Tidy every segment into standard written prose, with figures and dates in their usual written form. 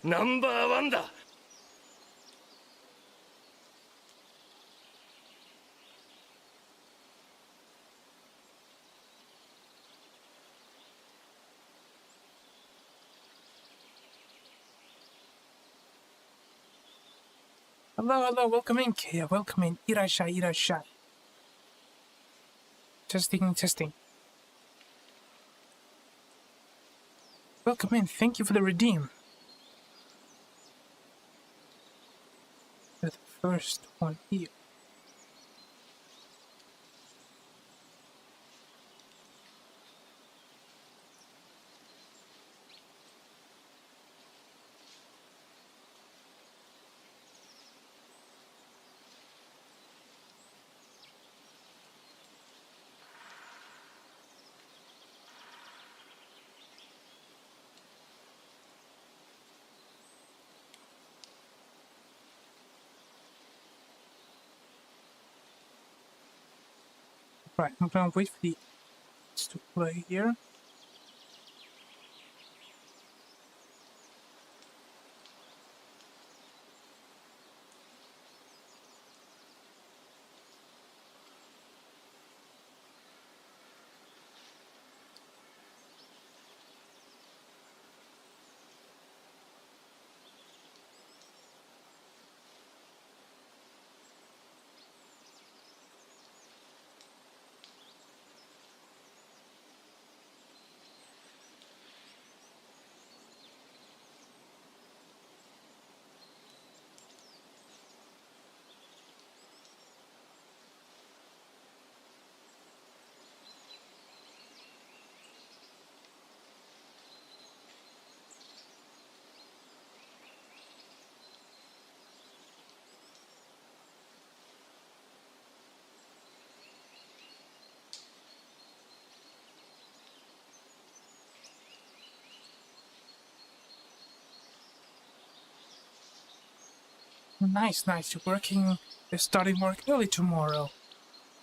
ナンバーワンだ。Hello, hello, welcome in, Kaya, welcome in. Irashai, irashai. Testing, testing. Welcome in, thank you for the redeem. The first one here. Right, I'm gonna wait for the ads to play here. Nice, nice, you're starting work early tomorrow.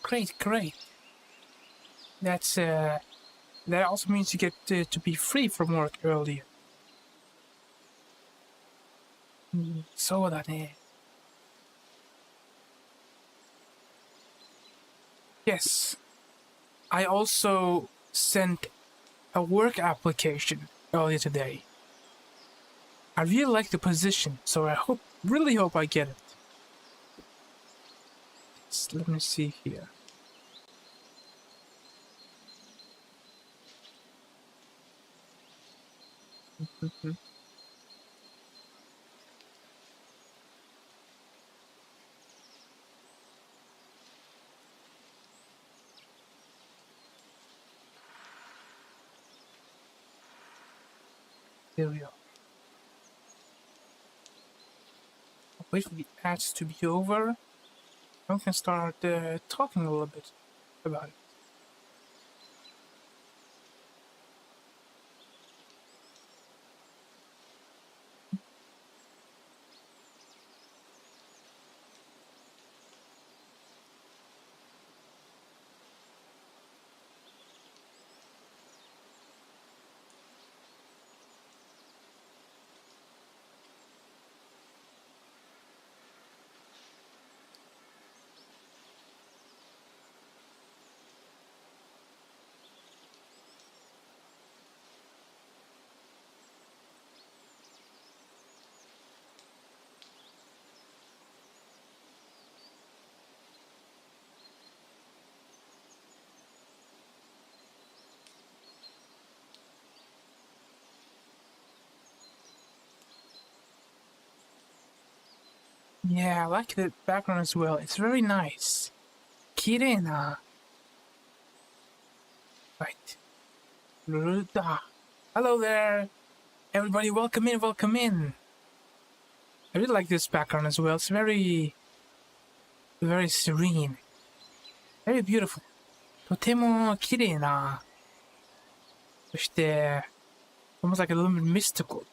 Great, great. That also means you get to be free from work earlier. そうだね。Yes. I also sent a work application earlier today. I really like the position, so I really hope I get it. Let me see here. There we are. I'll wait for the ads to be over. I can start talking a little bit about it. Yeah, I like the background as well. It's very nice. Kirei na. Right. Hello there. Everybody, welcome in, welcome in. I really like this background as well. It's very serene. Very beautiful. とても綺麗な。そして、almost like a little bit mystical.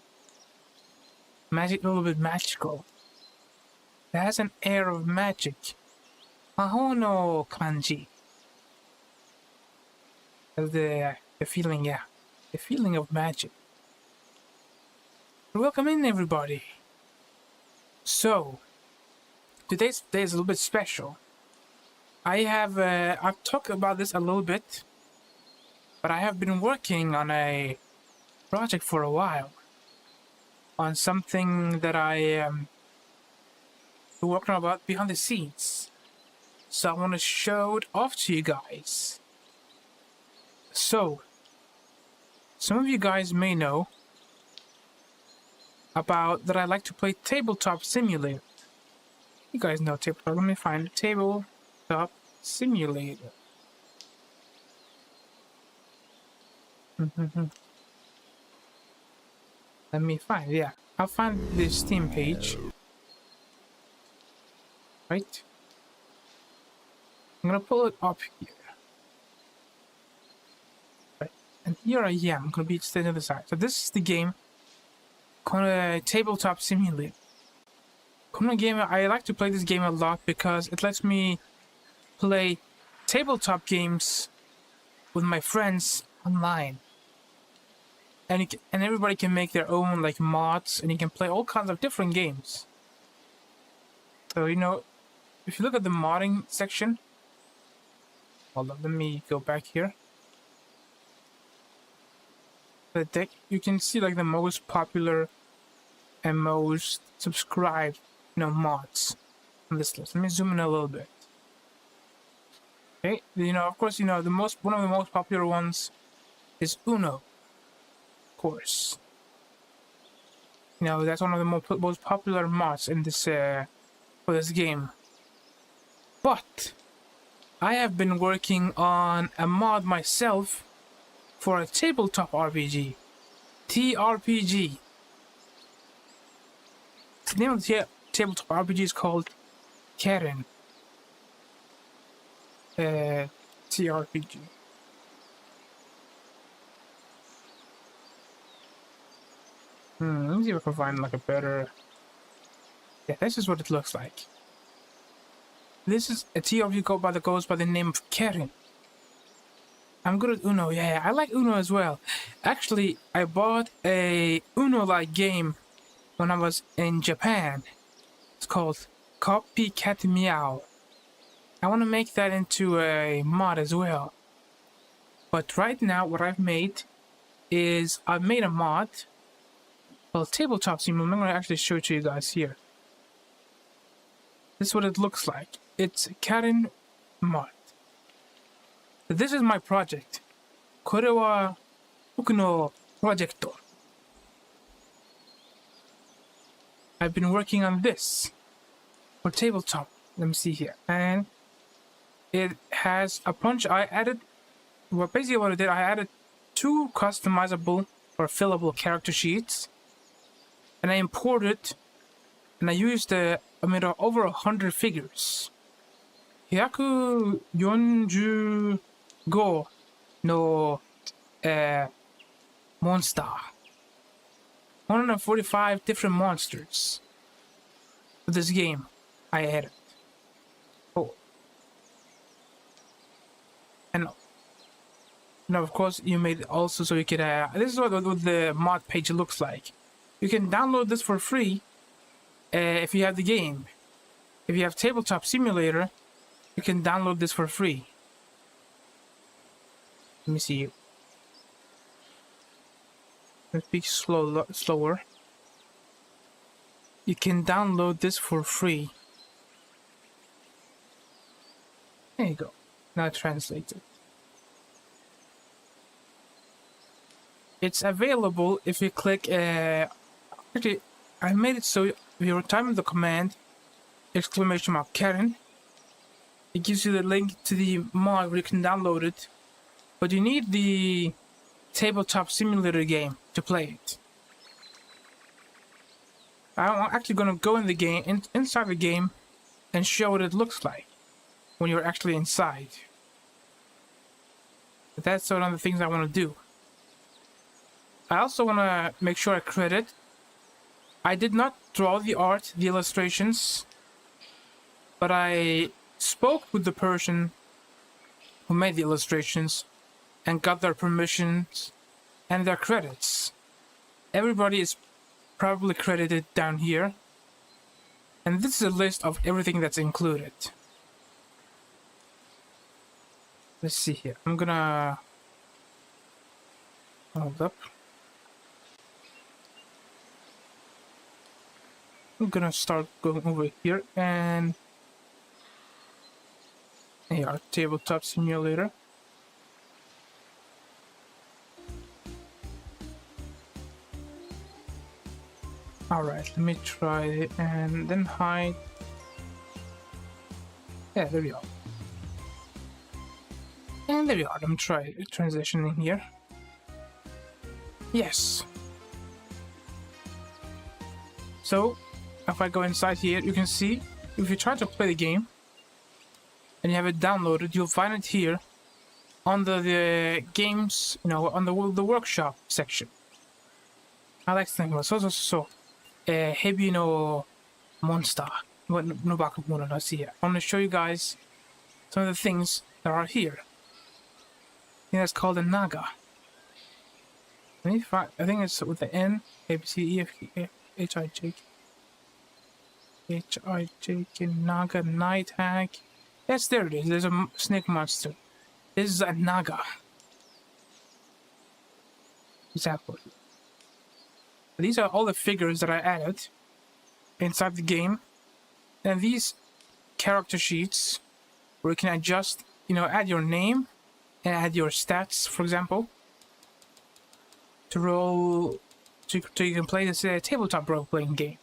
A little bit magical. It has an air of magic. 魔法の感じ. The feeling, yeah. The feeling of magic. Welcome in, everybody. So, today's day is a little bit special. I've talked about this a little bit, but I have been working on a project for a while. On something that I am working about behind the scenes. So I want to show it off to you guys. So, some of you guys may know about that I like to play Tabletop Simulator. You guys know Tabletop. Let me find Tabletop Simulator. Let me find, yeah. I'll find the Steam page. Right? I'm gonna pull it up here. Right. And here I am. I'm gonna be standing on the side. So this is the game called Tabletop Simulator. I like to play this game a lot because it lets me play tabletop games with my friends online. And everybody can make their own like mods, and you can play all kinds of different games. So if you look at the modding section, hold on, let me go back here. The deck, you can see like the most popular and most subscribed, mods on this list. Let me zoom in a little bit. Okay, of course, one of the most popular ones is Uno. Of course, that's one of the most popular mods in this for this game. But I have been working on a mod myself for a tabletop RPG, TRPG. The name of the tabletop RPG is called cairn. TRPG. Let me see if I can find like a better. Yeah, this is what it looks like. This is a TRPG that goes by the name of cairn. I'm good at Uno. Yeah, I like Uno as well. Actually, I bought a Uno-like game when I was in Japan. It's called Copycat Meow. I want to make that into a mod as well. But right now, what I've made is I've made a mod called Tabletop Simulator. I'm going to actually show it to you guys here. This is what it looks like. It's a cairn mod. This is my project. これは僕のプロジェクト. I've been working on this for tabletop. Let me see here. And it has a bunch. Basically what I did, I added 2 customizable or fillable character sheets. And I imported, and I used over 100 figures. 145 のmonster. 145 different monsters for this game I added. Oh. And of course you made it also so you could this is what the mod page looks like. You can download this for free if you have the game. If you have Tabletop Simulator, you can download this for free. Let me see. Let's speak slower. You can download this for free. There you go. Now translated. It's available if you click. Actually, I made it so if you type in the command !cairn, it gives you the link to the mod where you can download it. But you need the Tabletop Simulator game to play it. I'm actually going to go in the game, inside the game, and show what it looks like when you're actually inside. But that's one of the things I want to do. I also want to make sure I credit. I did not draw the art, the illustrations, but I spoke with the person who made the illustrations and got their permissions and their credits. Everybody is probably credited down here. And this is a list of everything that's included. Let's see here. I'm gonna hold up. I'm gonna start going over here, and here are Tabletop Simulator. Alright, let me try it and then hide. Yeah, there we are. And there we are. Let me try transitioning here. Yes. So, if I go inside here, you can see if you try to play the game and you have it downloaded, you'll find it here under the games, you know, on the workshop section. I like to think about so. Heavy no monster. No backup muna. Let's see here. I want to show you guys some of the things that are here. I think that's called a naga. I think it's with the N, A, B, C, E, F, G, F, H, I, J, K. H, I, J, K, naga, night hag. Yes, there it is. There's a snake monster. This is a naga. Example. These are all the figures that I added inside the game. And these character sheets where you can adjust, you know, add your name and add your stats, for example, to roll, so you can play this tabletop role-playing game.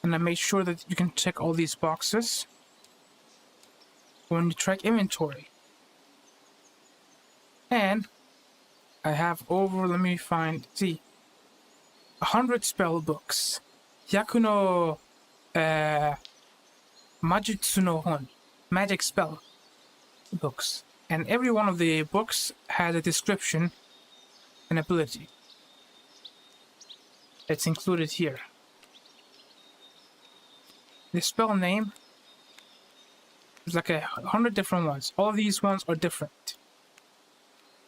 And I made sure that you can check all these boxes when you track inventory. And I have over, let me find, see, 100 spell books. Hyaku no Majutsu no Hon, magic spell books. And every one of the books has a description and ability. It's included here. The spell name is like 100 different ones. All of these ones are different.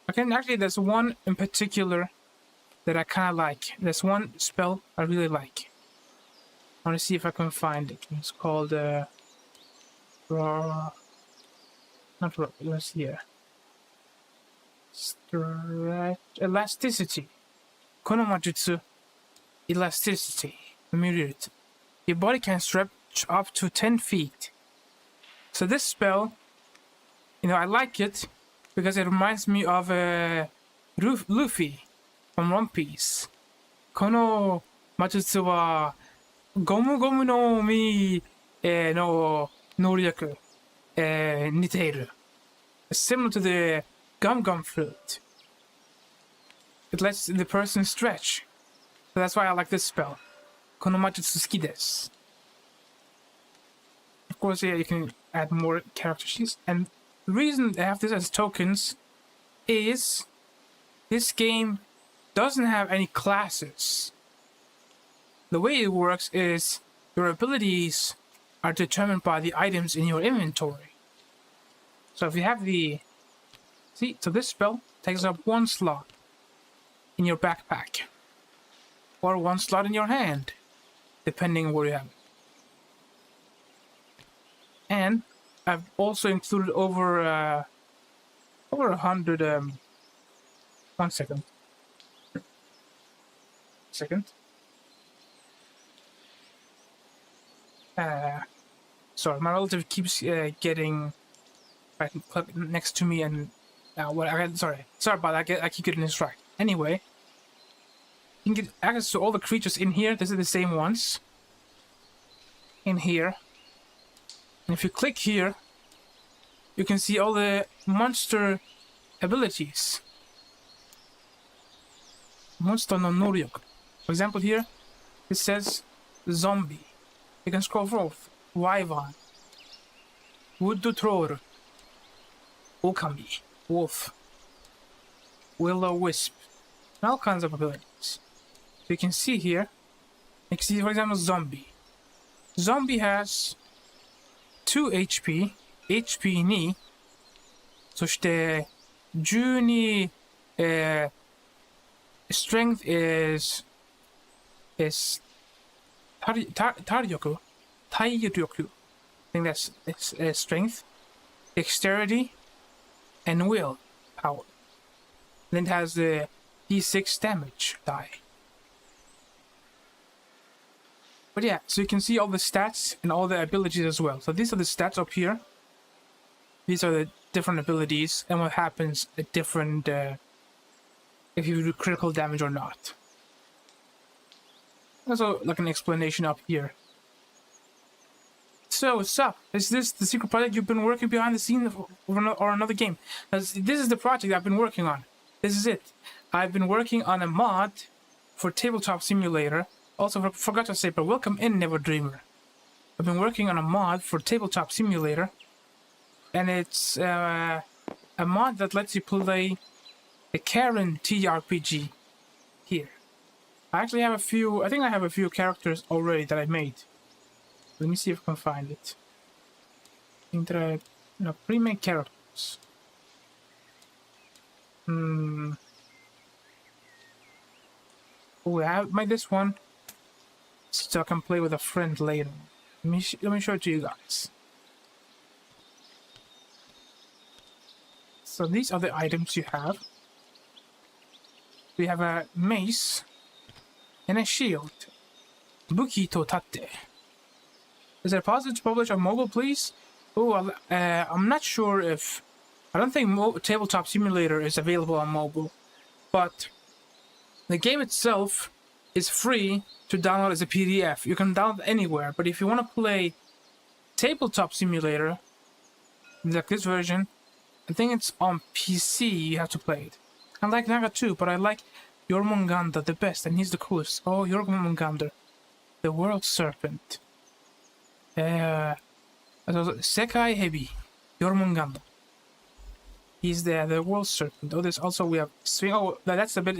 Okay, actually there's one in particular that I kind of like. There's one spell I really like. I want to see if I can find it. It's called let's see here. Elasticity. Kono Majutsu Elasticity. Let me read it. Your body can stretch up to 10 feet. So this spell, you know, I like it because it reminds me of Luffy from One Piece. Kono Majutsu wa Gomu Gomu no Mi no Noryaku Niteiru. Similar to the Gum Gum Fruit. It lets the person stretch. So that's why I like this spell. Kono Majutsu suki desu. Of course, yeah, you can add more character sheets. And the reason they have this as tokens is this game doesn't have any classes. The way it works is your abilities are determined by the items in your inventory. So if you have the... See, so this spell takes up 1 slot in your backpack. Or 1 slot in your hand, depending on where you have it. And I've also included over 100. 1 second. Sorry, my relative keeps getting right next to me, and sorry about that. I keep getting this right. Anyway, you can get access to all the creatures in here. These are the same ones in here. And if you click here, you can see all the monster abilities. Monster no Noryoku. For example, here it says zombie. You can scroll forward. Wyvern, wood troll, okami, wolf, will-o-wisp, and all kinds of abilities. So you can see here. You can see, for example, zombie. Zombie has 2 HP, HP 2、そして12、strength is is Taryoku. I think that's strength, dexterity, and will power. Then it has the D6 damage die. But yeah, so you can see all the stats and all the abilities as well. So these are the stats up here. These are the different abilities and what happens at different if you do critical damage or not. Also like an explanation up here. So what's up? Is this the secret project you've been working behind the scenes or another game? This is the project I've been working on. This is it. I've been working on a mod for Tabletop Simulator. Also forgot to say, but welcome in, Never Dreamer. I've been working on a mod for Tabletop Simulator, and it's a mod that lets you play the cairn TRPG here. I actually have a few. I think I have a few characters already that I made. Let me see if I can find it. I think there are pre-made characters. Oh, I have made this one, so I can play with a friend later. Let me show it to you guys. So these are the items you have. We have a mace and a shield. Buki to tate. Is it possible to publish on mobile, please? Oh, I'm not sure if... I don't think Tabletop Simulator is available on mobile, but the game itself is free to download as a PDF. You can download anywhere, but if you want to play Tabletop Simulator, like this version, I think it's on PC you have to play it. I like Naga too, but I like Jormungandr the best, and he's the coolest. Oh, Jormungandr, the World Serpent. Sekai Hebi, Jormungandr. He's the World Serpent. Oh, there's also we have swing. Oh, that's a bit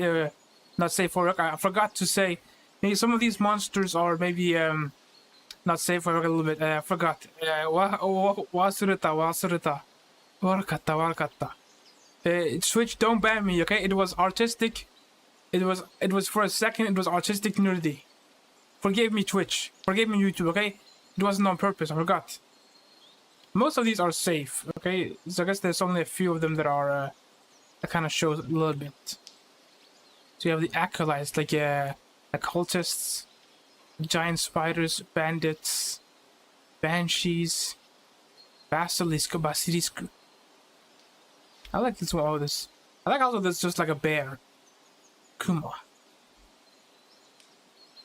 not safe for work. I forgot to say. Maybe some of these monsters are maybe not safe for work a little bit. I forgot. Wasurita. Warkata. Switch, don't ban me, okay? It was artistic. It was for a second. It was artistic nudity. Forgive me, Twitch. Forgive me, YouTube. Okay? It wasn't on purpose. I forgot. Most of these are safe, okay? So I guess there's only a few of them that are that kind of shows a little bit. So you have the acolytes, like occultists, giant spiders, bandits, banshees, basilisco. I like this one. Oh, this. I like also this just like a bear, Kuma.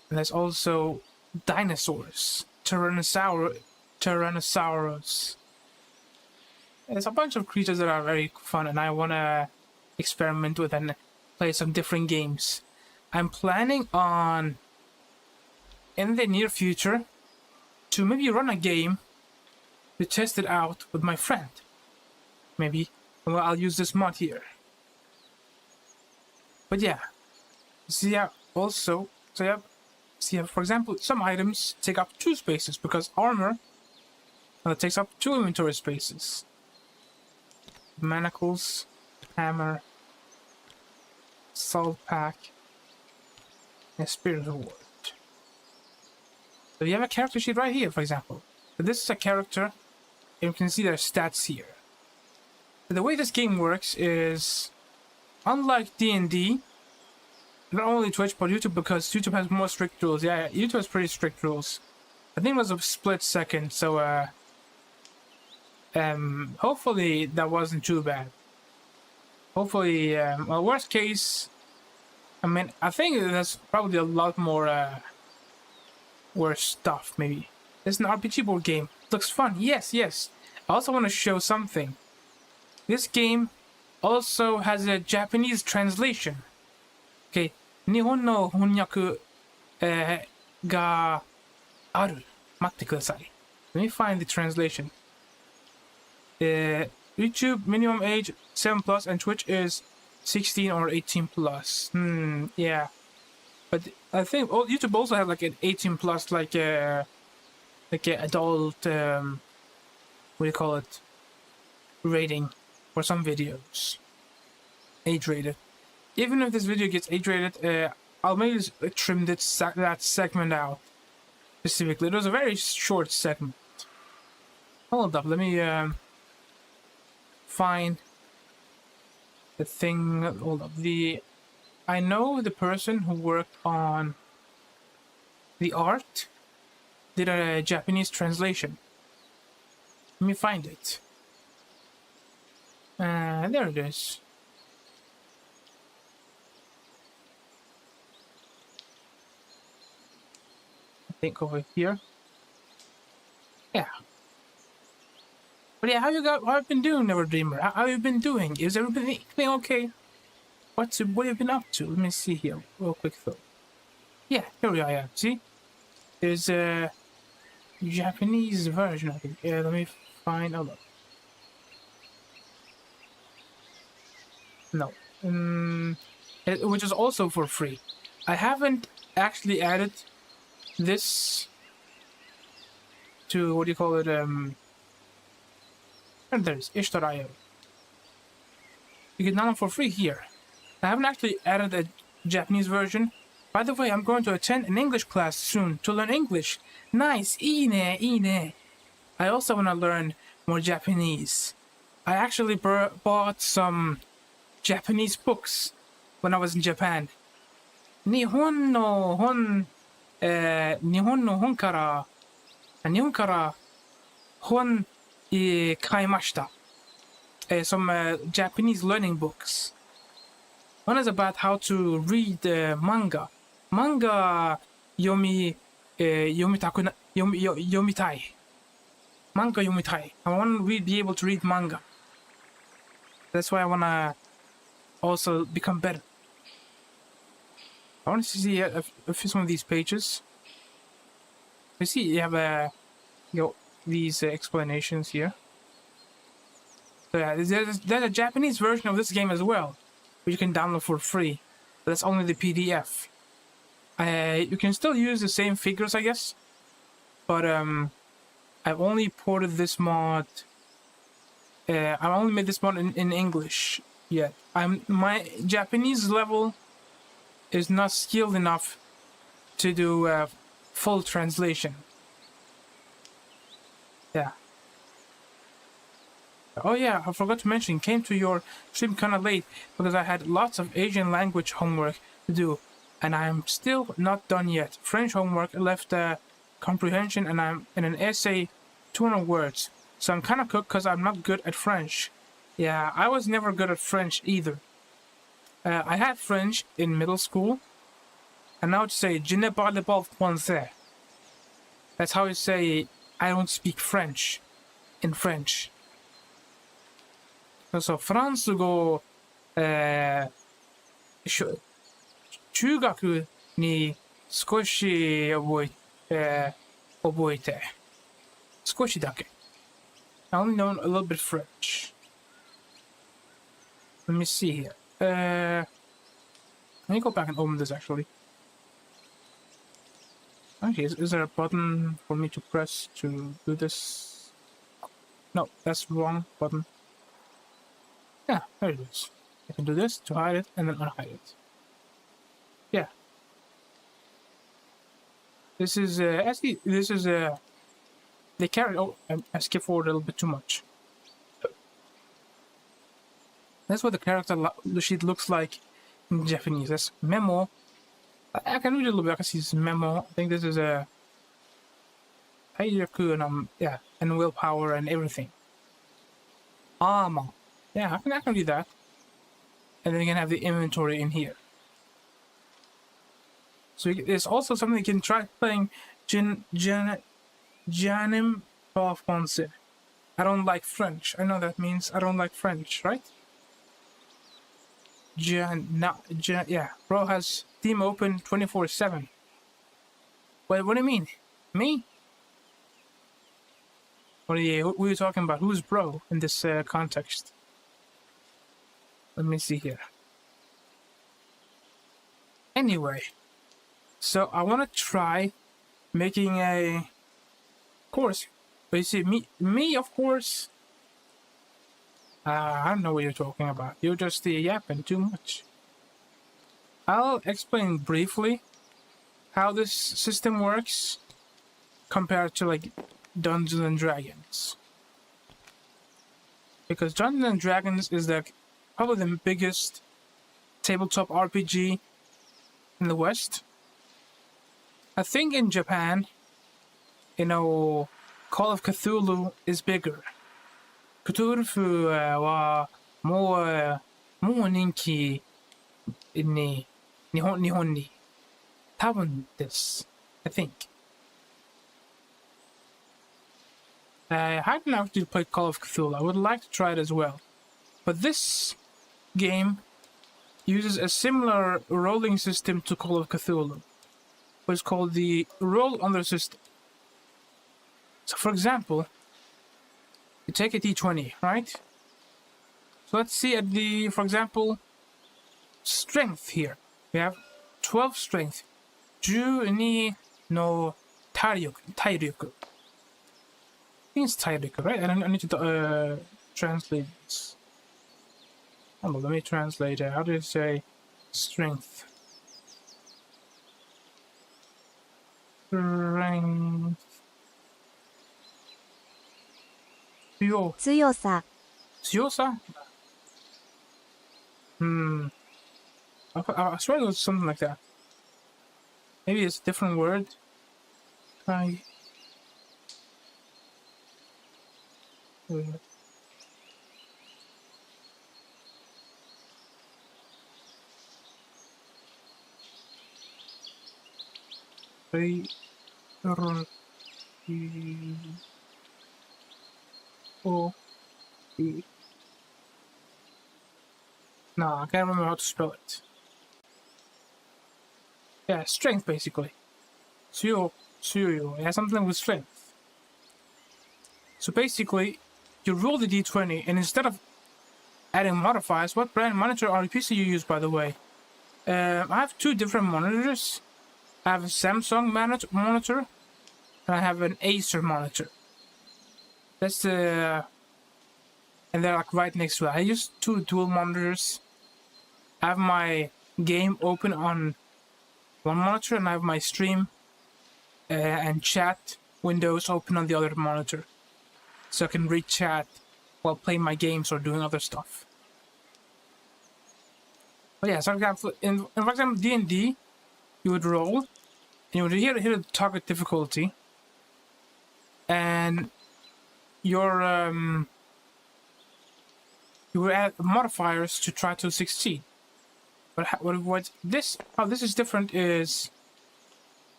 And there's also dinosaurs, Tyrannosaurus. There's a bunch of creatures that are very fun, and I want to experiment with and play some different games. I'm planning on, in the near future, to maybe run a game to test it out with my friend. Maybe I'll use this mod here. But yeah, see, also, so yeah, for example, some items take up 2 spaces because armor takes up 2 inventory spaces. Manacles, hammer, salt pack, and spirit award. So you have a character sheet right here, for example. So this is a character, and you can see their stats here. The way this game works is, unlike D&D, not only Twitch but YouTube, because YouTube has more strict rules. Yeah, YouTube has pretty strict rules. I think it was a split second, so hopefully that wasn't too bad. Hopefully, well, worst case, I mean, I think there's probably a lot more worse stuff, maybe. It's an RPG board game. Looks fun. Yes. I also want to show something. This game also has a Japanese translation. Okay, 日本の翻訳がある。待ってください。Let me find the translation. YouTube minimum age 7+, and Twitch is 16 or 18+. Yeah. But I think YouTube also have like an 18+, like an adult, what do you call it, rating for some videos. Age rated. Even if this video gets age rated, I'll maybe trim that segment out specifically. It was a very short segment. Hold up, let me find the thing. Hold up, I know the person who worked on the art did a Japanese translation. Let me find it. There it is. I think over here. Yeah. But yeah, how have you been doing, Never Dreamer? How you been doing? Is everything okay? What have you been up to? Let me see here, real quick though. Yeah, here I am. See, there's a Japanese version of it. Yeah, let me find. Hold up. No, which is also for free. I haven't actually added this to what do you call it? And there's Ishtar.io. You can download it for free here. I haven't actually added a Japanese version. By the way, I'm going to attend an English class soon to learn English. Nice, ine. I also want to learn more Japanese. I actually bought some Japanese books when I was in Japan. 日本の本から本買いました。Some Japanese learning books. One is about how to read manga. Manga 読みたい. Manga 読みたい. I want to be able to read manga. That's why I want to also become better. I want to see some of these pages. You see, you have these explanations here. So yeah, there's a Japanese version of this game as well, which you can download for free. But that's only the PDF. You can still use the same figures, I guess. But I've only ported this mod. I've only made this mod in English yet. My Japanese level is not skilled enough to do full translation. Yeah. Oh yeah, I forgot to mention, came to your stream kind of late because I had lots of Asian language homework to do, and I'm still not done yet. French homework left comprehension, and I'm in an essay 200 words. So I'm kind of cooked because I'm not good at French. Yeah, I was never good at French either. I had French in middle school, and now to say je ne parle pas français. That's how you say I don't speak French in French. So フランス語、中学に少し覚えて少しだけ. I only know a little bit French. Let me see here. Let me go back and open this actually. Okay, is there a button for me to press to do this? No, that's the wrong button. Yeah, there it is. I can do this to hide it and then unhide it. Yeah. This is actually they carry. Oh, I skipped forward a little bit too much. That's what the character sheet looks like in Japanese. That's memo. I can read a little bit. I can see this memo. I think this is a and yeah, and willpower and everything. Armor. Yeah, I can do that. And then you can have the inventory in here. So there's also something you can try playing Janim Français. I don't like French. I know that means I don't like French, right? Yeah, bro has Steam open 24/7. Wait, what do you mean? Me? What are you talking about? Who's bro in this context? Let me see here. Anyway, so I want to try making a course. But you see, me of course. I don't know what you're talking about. You're just yapping too much. I'll explain briefly how this system works compared to like Dungeons and Dragons. Because Dungeons and Dragons is like probably the biggest tabletop RPG in the West. I think in Japan, you know, Call of Cthulhu is bigger. Cthulhu はもう人気に日本に多分です。I think. I haven't actually played Call of Cthulhu. I would like to try it as well. But this game uses a similar rolling system to Call of Cthulhu. It's called the Roll Under system. So for example, you take a d20, right? So let's see at the, for example, strength here. We have 12 strength. 12の体力. I think it's 体力, right? I need to translate this. Hold on, let me translate it. How do you say strength? Strength. 強さ 強さ? I swear it was something like that. Maybe it's a different word. Try. No, I can't remember how to spell it. Yeah, strength basically. Suyo. It has something with strength. So basically, you roll the d20, and instead of adding modifiers, what brand monitor or PC you use, by the way? I have two different monitors. I have a Samsung monitor, and I have an Acer monitor. That's the... and they're like right next to it. I use two dual monitors. I have my game open on one monitor, and I have my stream and chat windows open on the other monitor. So I can read chat while playing my games or doing other stuff. But yeah, so for example, D&D, you would roll, and you would hit the target difficulty, and your you would add modifiers to try to succeed. But how this is different is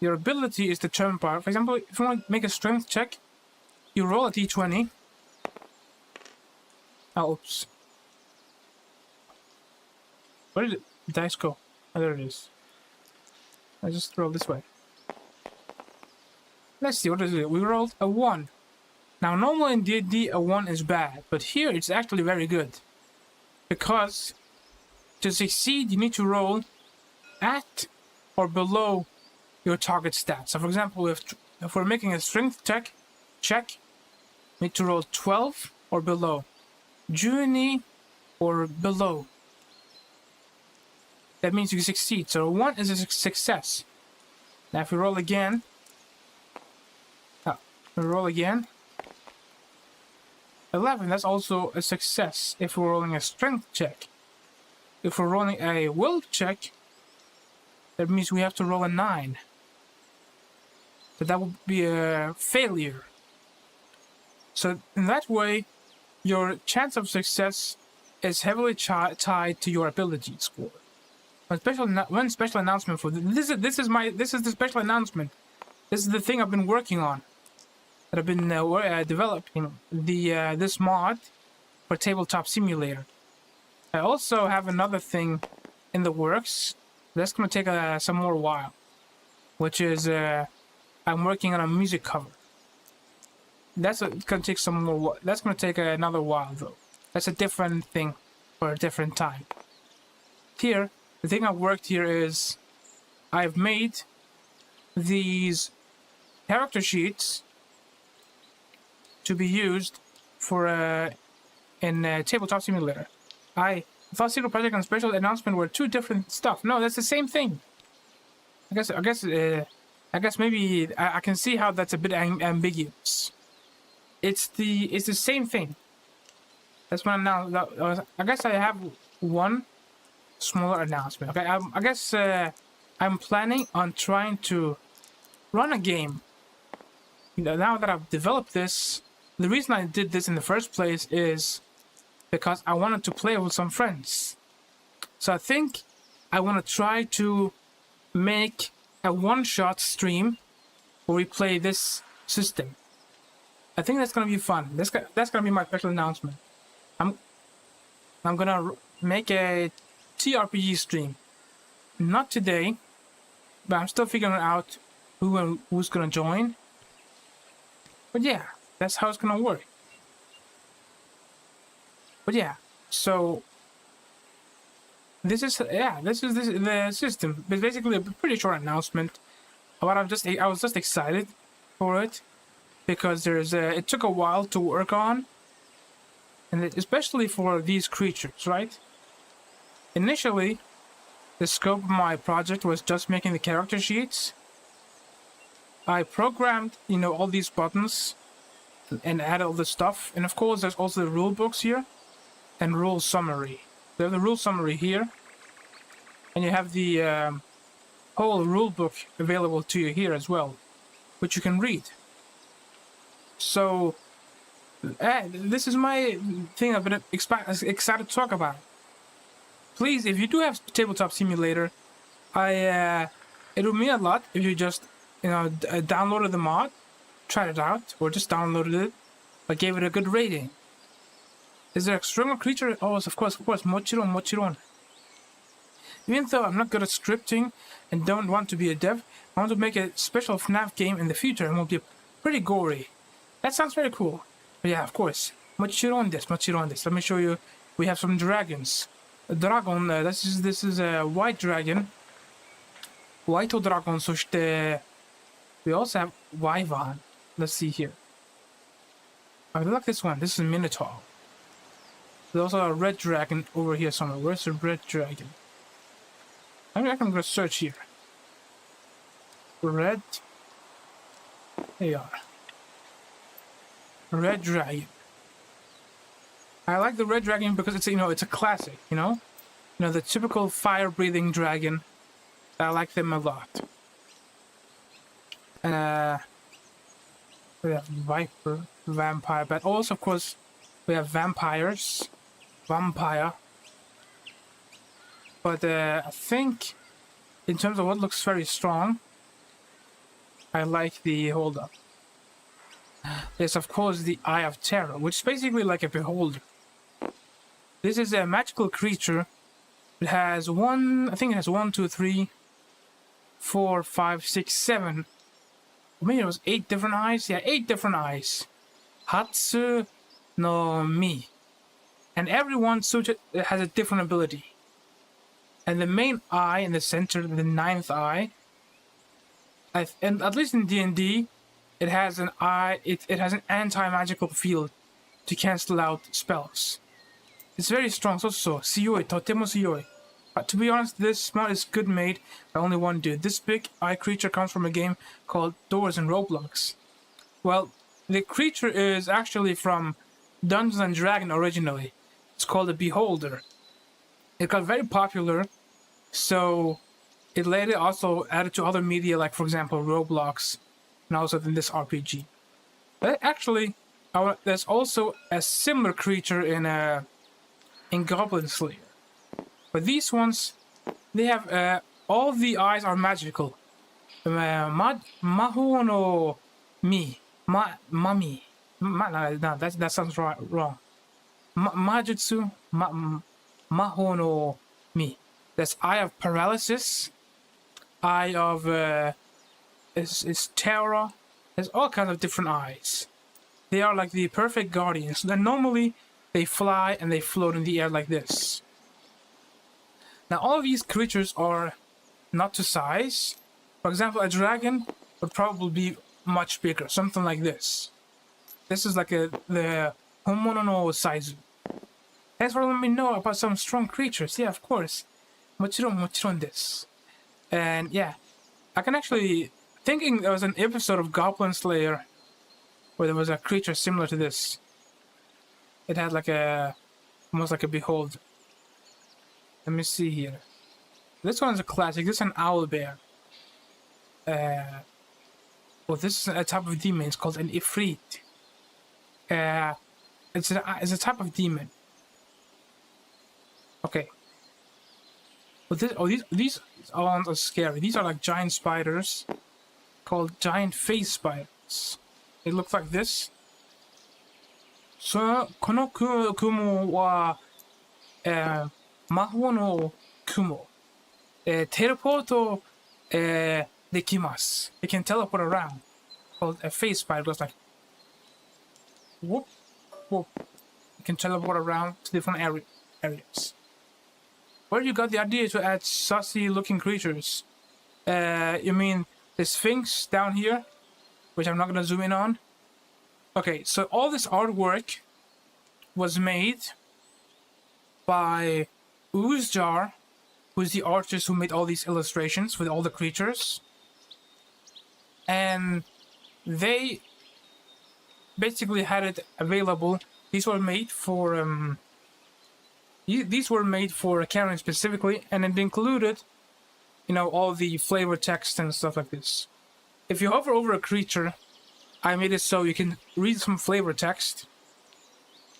your ability is determined by, for example, if you want to make a strength check, you roll a d20. Oh, oops. Where did the dice go? Oh, there it is. I just rolled this way. Let's see, what is it? We rolled a 1. Now, normally in D&D, a 1 is bad, but here it's actually very good. Because to succeed, you need to roll at or below your target stat. So, for example, if we're making a strength check, we need to roll 12 or below. 12 or below. That means you succeed. So, 1 is a success. Now, if we roll again, we roll again. 11, that's also a success if we're rolling a strength check. If we're rolling a will check, that means we have to roll a 9. So that would be a failure. So in that way, your chance of success is heavily tied to your ability score. One special announcement for this is the special announcement. This is the thing I've been working on. That I've been developing this mod for Tabletop Simulator. I also have another thing in the works. That's gonna take some more while, which is I'm working on a music cover. That's gonna take some more. That's gonna take another while though. That's a different thing for a different time. Here, the thing I've worked here is I've made these character sheets to be used for in Tabletop Simulator. thought Secret Project and special announcement were two different stuff. No, that's the same thing. I guess maybe I can see how that's a bit ambiguous. It's the same thing. That's when now. I guess I have one smaller announcement. Okay, I guess I'm planning on trying to run a game. You know, now that I've developed this, the reason I did this in the first place is because I wanted to play with some friends. So I think I want to try to make a one-shot stream where we play this system. I think that's gonna be fun. That's gonna be my special announcement. I'm gonna make a TRPG stream. Not today, but I'm still figuring out who's gonna join. But yeah, that's how it's gonna work. But yeah, so this is the system. It's basically a pretty short announcement. But I was just excited for it because it took a while to work on, and especially for these creatures, right? Initially, the scope of my project was just making the character sheets. I programmed, you know, all these buttons and added all the stuff, and of course, there's also the rule books here and rule summary. You have the rule summary here, and you have the whole rule book available to you here as well, which you can read. So, this is my thing I've been excited to talk about. Please, if you do have Tabletop Simulator, it would mean a lot if you just, you know, downloaded the mod, tried it out, or just downloaded it, but gave it a good rating. Is there a stronger creature? Oh, of course, Mochiron. Even though I'm not good at scripting and don't want to be a dev, I want to make a special FNAF game in the future and will be pretty gory. That sounds very cool. But yeah, of course. Mochiron this. Let me show you. We have some dragons. A dragon, this is a white dragon. White dragon, そして we also have Wyvern. Let's see here. I like this one. This is Minotaur. There's also a red dragon over here somewhere. Where's the red dragon? I can go search here. Red. There you are. Red dragon. I like the red dragon because it's, you know, it's a classic, you know? You know, the typical fire-breathing dragon. I like them a lot. We have viper, vampire, but also, of course, we have vampires. Vampire. But I think, in terms of what looks very strong, I like the, hold up. There's, of course, the Eye of Terror, which is basically like a beholder. This is a magical creature. It has I think it has 1, 2, 3, 4, 5, 6, 7. Maybe it was 8 different eyes? Yeah, 8 different eyes. Hatsu no Mi. And everyone has a different ability. And the main eye in the center, the 9th eye, and at least in D&D, it has an eye. It has an anti-magical field to cancel out spells. It's very strong. So Suyoi, totemo suyoi. But to be honest, this mod is good made by only one dude. This big eye creature comes from a game called Doors and Roblox. Well, the creature is actually from Dungeons and Dragons originally. It's called a Beholder. It got very popular, so it later also added to other media, like for example Roblox, and also in this RPG. But actually, there's also a similar creature in Goblin Slayer. But these ones, they have all the eyes are magical. Maho no Mi, Mami. No, that sounds wrong. Majutsu, Maho no Mi. That's Eye of Paralysis, Eye of is Terror. There's all kinds of different eyes. They are like the perfect guardians. And normally they fly and they float in the air like this. Now all of these creatures are not to size. For example, a dragon would probably be much bigger, something like this. This is like the Homono no size. Thanks for letting me know about some strong creatures. Yeah, of course. Mochiron this. And yeah, I can actually... Thinking there was an episode of Goblin Slayer where there was a creature similar to this. It had like a... almost like a behold. Let me see here. This one's a classic. This is an owl bear. Well, this is a type of demon. It's called an Ifrit. It's a type of demon. Okay. But these ones are scary. These are like giant spiders called giant face spiders. It looks like this. So, この雲は、魔法の雲。テレポート、できます。It can teleport around. Called a face spider. It goes like, whoop, whoop. It can teleport around to different areas. Where you got the idea to add saucy-looking creatures? You mean the Sphinx down here, which I'm not gonna zoom in on? Okay, so all this artwork was made by Oozjar, who's the artist who made all these illustrations with all the creatures. And they basically had it available. These were made for cairn specifically, and it included, you know, all the flavor text and stuff like this. If you hover over a creature, I made it so you can read some flavor text.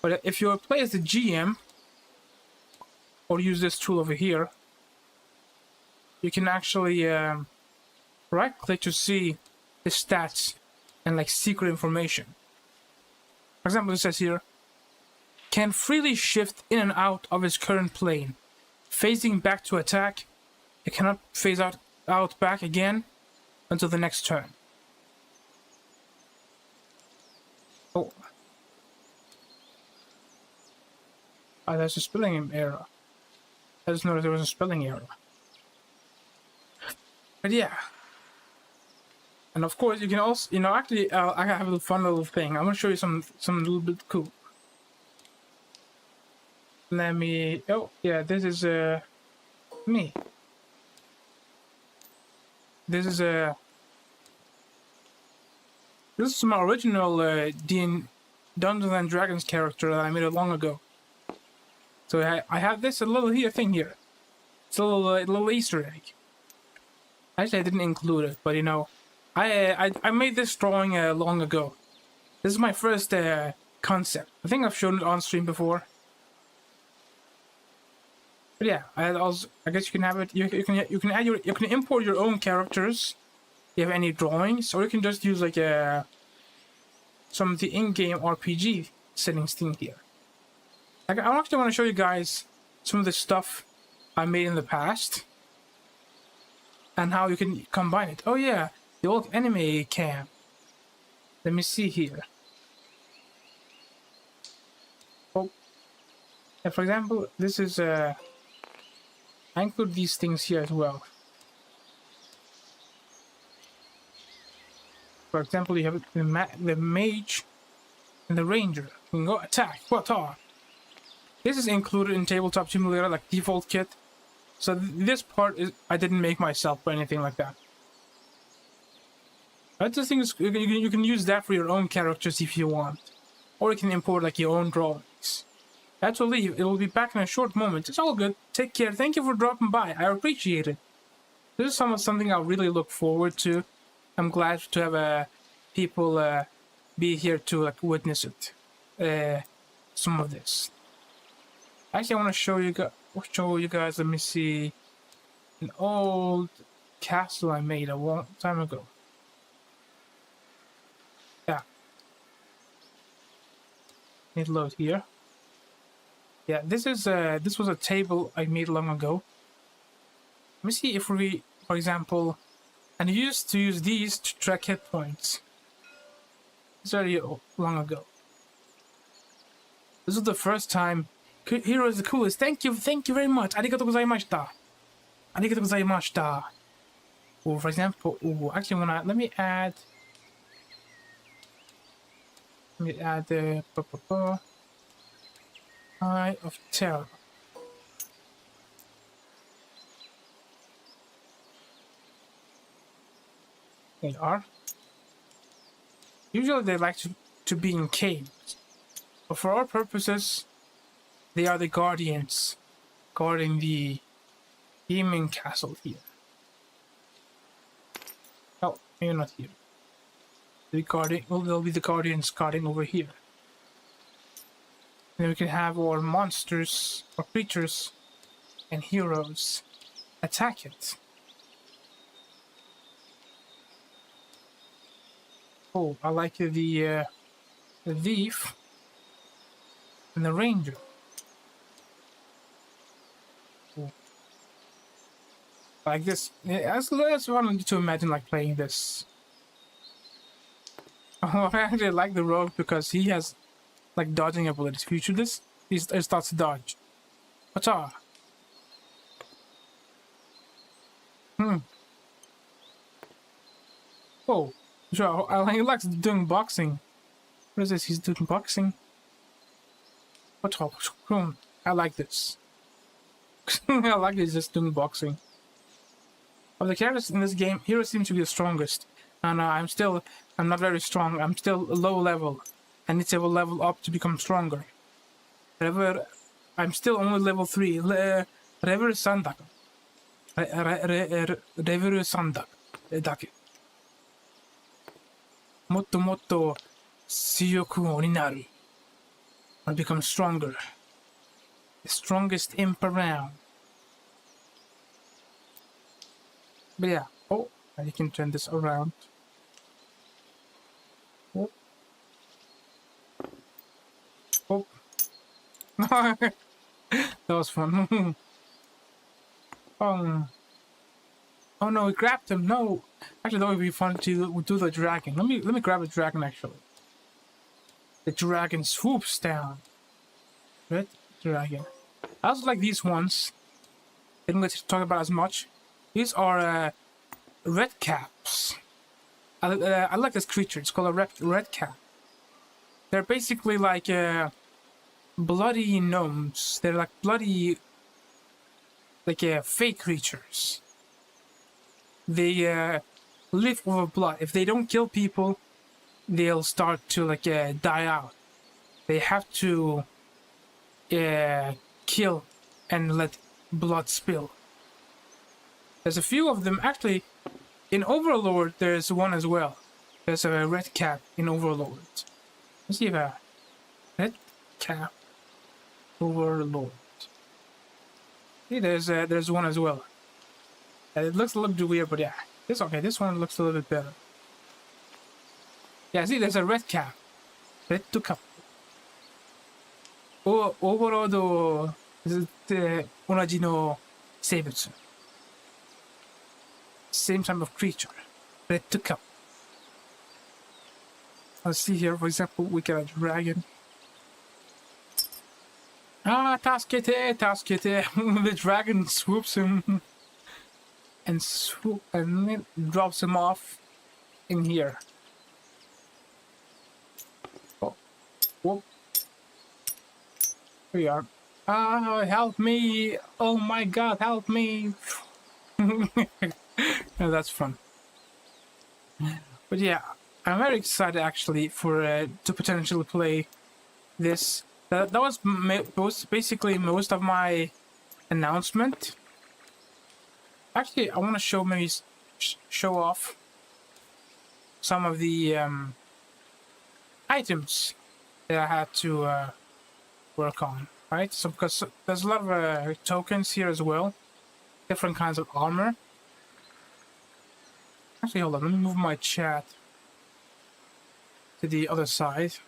But if you play as the GM, or use this tool over here, you can actually right-click to see the stats and like secret information. For example, it says here, can freely shift in and out of its current plane, phasing back to attack. It cannot phase out back again until the next turn. Oh, there's a spelling error. I just noticed there was a spelling error. But yeah. And of course, you can also, you know, actually, I have a fun little thing. I'm gonna show you some little bit cool. Let me. Oh, yeah, this is me. This is my original Dungeons and Dragons character that I made long ago. So I have this thing here. It's a little Easter egg. Actually, I didn't include it, but you know, I made this drawing long ago. This is my first concept. I think I've shown it on stream before. But yeah, I guess you can have it. You can import your own characters. If you have any drawings, or you can just use like some of the in-game RPG settings thing here. Like, I actually want to show you guys some of the stuff I made in the past and how you can combine it. Oh yeah, the old anime cam. Let me see here. Oh, yeah, for example, this is I include these things here as well. For example, you have the mage and the ranger. You can go attack. What are? This is included in Tabletop Simulator, like default kit. So this part is I didn't make myself or anything like that. I just think you can use that for your own characters if you want, or you can import like your own drawings. I have to leave. It will be back in a short moment. It's all good. Take care. Thank you for dropping by. I appreciate it. This is something I really look forward to. I'm glad to have people be here to like witness it. Some of this. Actually, I want to show you guys. Let me see an old castle I made a long time ago. Yeah. Need load here. Yeah, this was a table I made long ago. Let me see if we, for example, and I used to use these to track hit points. It's already long ago. This is the first time. Hero is the coolest. Thank you very much. Arigatou gozaimashita. Arigatou gozaimashita. Oh, for example, actually, let me add the. Eye of Terror. They are. Usually they like to be in caves. But for our purposes, they are the guardians guarding the gaming castle here. Oh, maybe not here. The guardian, well, they'll be the guardians guarding over here. And then we can have our monsters, or creatures, and heroes attack it. Oh, I like the thief and the ranger. Oh. Like this. Yeah, that's what I need to imagine, like playing this. Oh, I actually like the rogue because he has like dodging abilities. If you shoot this, he starts to dodge. What's up? Oh, sure. He likes doing boxing. What is this? He's doing boxing. What's up? I like this. I like this. Just doing boxing. Of the characters in this game, Hero seems to be the strongest, and I'm not very strong. I'm still low level. I need to level up to become stronger. However, I'm still only level 3. Reveru Sandak. Reveru Sandak. Dake. Motto motto Suyoku o Ninaru. I'll become stronger. The strongest imp around. But yeah. Oh, and you can turn this around. Oh. Oh. That was fun. Oh no, we grabbed him. No. Actually, that would be fun to do the dragon. Let me grab the dragon actually. The dragon swoops down. Red dragon. I also like these ones. I didn't get to talk about as much. These are red caps. I like this creature. It's called a red cap. They're basically like bloody gnomes. They're like bloody, like fake creatures. They live over blood. If they don't kill people, they'll start to like die out. They have to kill and let blood spill. There's a few of them actually. In Overlord, there's one as well. There's a red cap in Overlord. Let's see if a red cap Overlord. See, there's one as well. It looks a little bit weird, but yeah, this okay. This one looks a little bit better. Yeah, see, there's a red cap. Red to cap. Overlord 同じの生物。Same type of creature. Red to cap. Let's see here, for example, we got a dragon. Ah, Taskete! The dragon swoops him and then drops him off in here. Oh, whoop. Here we are. Ah, help me! Oh my god, help me! Yeah, that's fun. But yeah, I'm very excited actually for to potentially play this. That was basically most of my announcement. Actually, I want to show maybe show off some of the items that I had to work on. Right, so because there's a lot of tokens here as well, different kinds of armor. Actually, hold on, let me move my chat to the other side.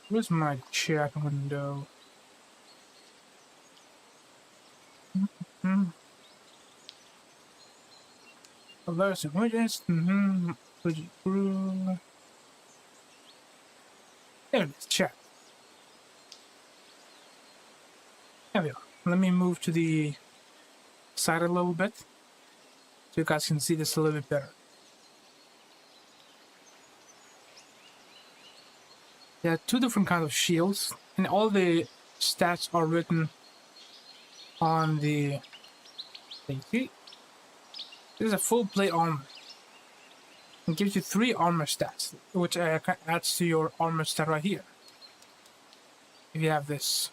Where's my chat window? There's images. There it is, chat. There we go. Let me move to the side a little bit so you guys can see this a little bit better. There are 2 different kinds of shields, and all the stats are written on the thing. See? This is a full plate armor. It gives you 3 armor stats, which adds to your armor stat right here. If you have this.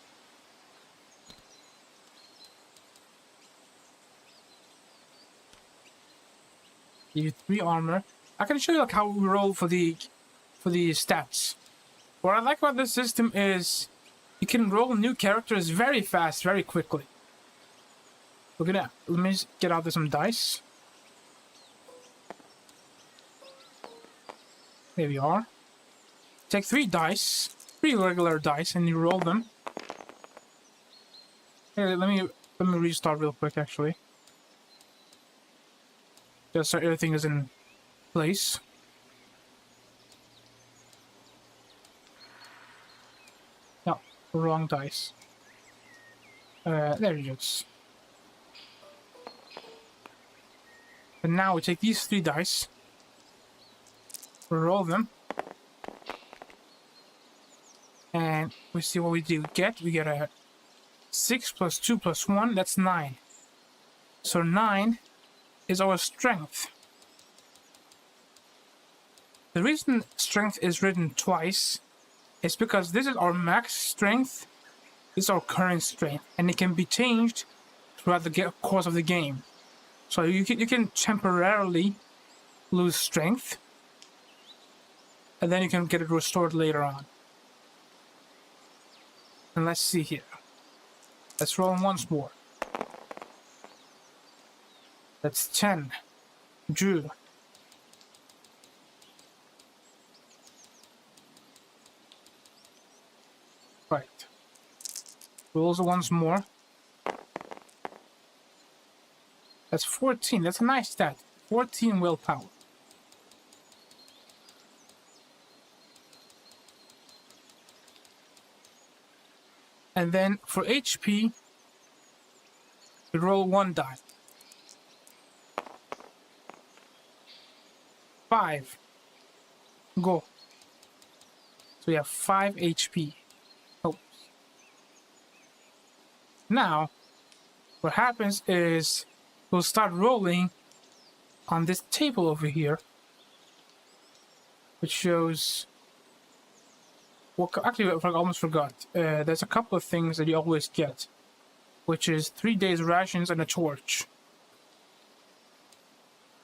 Give you 3 armor. I can show you like how we roll for the stats. What I like about this system is you can roll new characters very fast, very quickly. Let me just get out some dice. There we are. Take 3 dice, 3 regular dice, and you roll them. Here, let me restart real quick, actually. Just so everything is in place. No, wrong dice. There it is. And now we take these 3 dice. Roll them. And we see what we do. We get a 6 plus 2 plus 1, that's 9. So 9 is our strength. The reason strength is written twice is because this is our max strength, this is our current strength, and it can be changed throughout the course of the game. So you can temporarily lose strength, and then you can get it restored later on. And let's see here. Let's roll once more. That's 10. Drew. Right. Rolls once more. That's 14. That's a nice stat. 14 willpower. And then for HP, we roll 1 die. 5. Go. So we have 5 HP. Oh. Now, what happens is we'll start rolling on this table over here, which shows. Well, actually, I almost forgot. There's a couple of things that you always get, which is 3 days rations and a torch.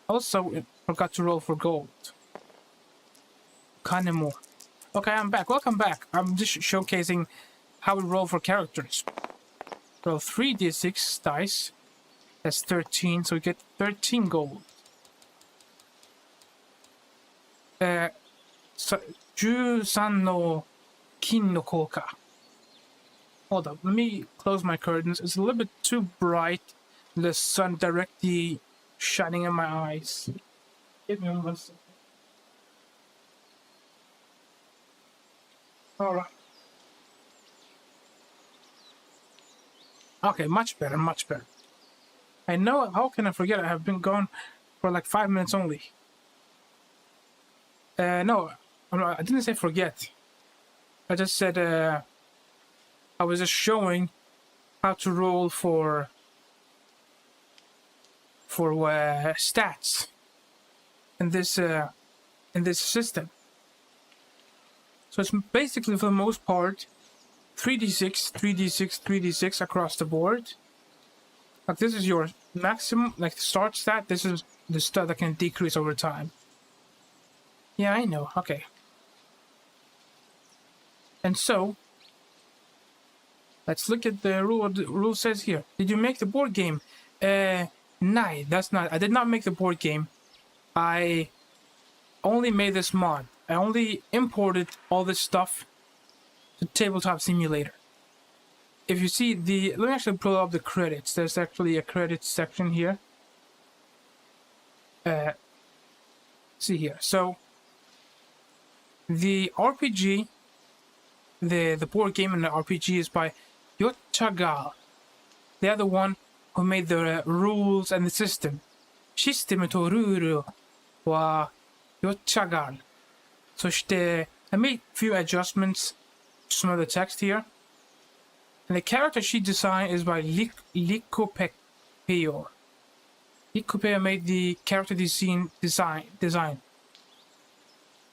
Also, I forgot to roll for gold. Kinda more. Okay, I'm back. Welcome back. I'm just showcasing how we roll for characters. Roll 3d6 dice. That's 13, so we get 13 gold. So, 13 no kin no kouka. Hold up, let me close my curtains. It's a little bit too bright. The sun directly shining in my eyes. Give me 1 second. Alright. Okay, much better, much better. I know, how can I forget? I have been gone for like 5 minutes only. No, I didn't say forget. I just said, I was just showing how to roll for stats in this system. So it's basically, for the most part, 3d6, 3d6, 3d6 across the board. Like, this is your maximum, like, start stat. This is the stat that can decrease over time. Yeah, I know. Okay. And so, let's look at the rule. What the rule says here. Did you make the board game? Nah, that's not. I did not make the board game. I only made this mod. I only imported all this stuff to Tabletop Simulator. If you see the, let me actually pull up the credits. There's actually a credits section here. See here. So the RPG, the board game and the RPG is by Yochagal. They're the one who made the rules and the system. System to ruru wa Yochagal. そして I made a few adjustments to some of the text here. And the character sheet design is by Likopeo. Likopeo made the character design.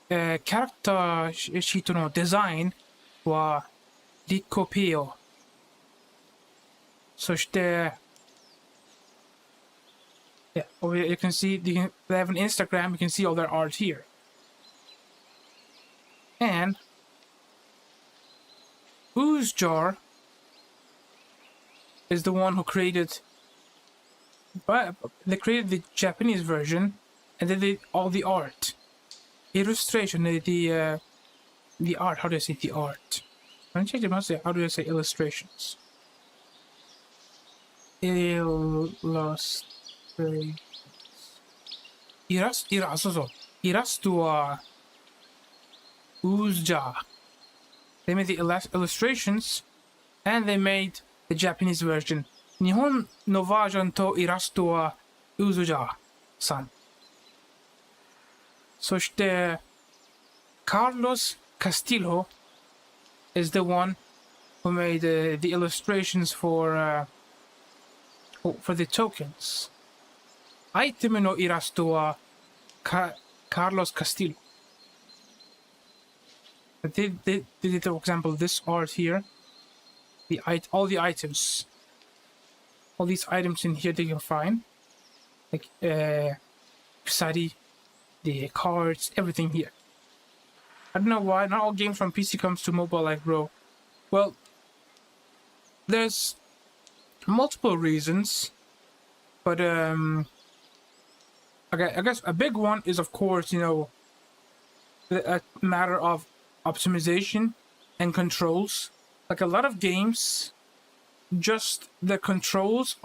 キャラクターシートのデザインはリコピオ。そして、yeah, over here you can see they have an Instagram. You can see all their art here. And Ooze Jar is the one who created. But they created the Japanese version, and they did all the art. Illustration, the art. How do I say the art? Let me check the mouse. How do I say illustrations? Illustrations. Irastu wa Uzja. They made the illustrations, and they made the Japanese version. 日本のバージョンとイラストはウズジャーさん。そして、Carlos Castillo is the one who made the illustrations for the tokens. アイテムのイラストはCarlos Castillo. They did, for example, this art here. All the items. All these items in here that you can find. Like, Kusari, the cards, everything here. I don't know why not all games from PC comes to mobile like bro. Well, there's multiple reasons, but okay, I guess a big one is, of course, you know, a matter of optimization and controls. Like a lot of games, just the controls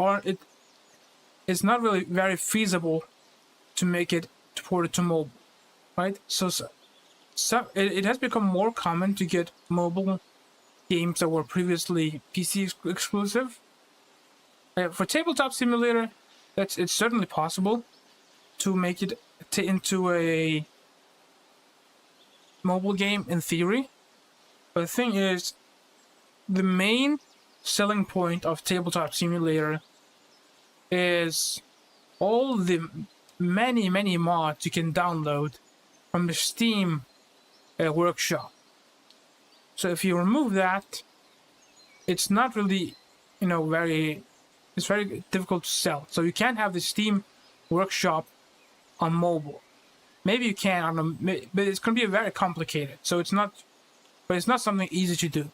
it's not really very feasible to make it ported to mobile, right? So it has become more common to get mobile games that were previously PC exclusive. For Tabletop Simulator, it's certainly possible to make it into a mobile game in theory. But the thing is, the main selling point of Tabletop Simulator is all the many mods you can download from the Steam workshop. So if you remove that, it's not really, you know, it's very difficult to sell. So you can't have the Steam workshop on mobile. Maybe you can on but it's going to be very complicated. So it's not something easy to do.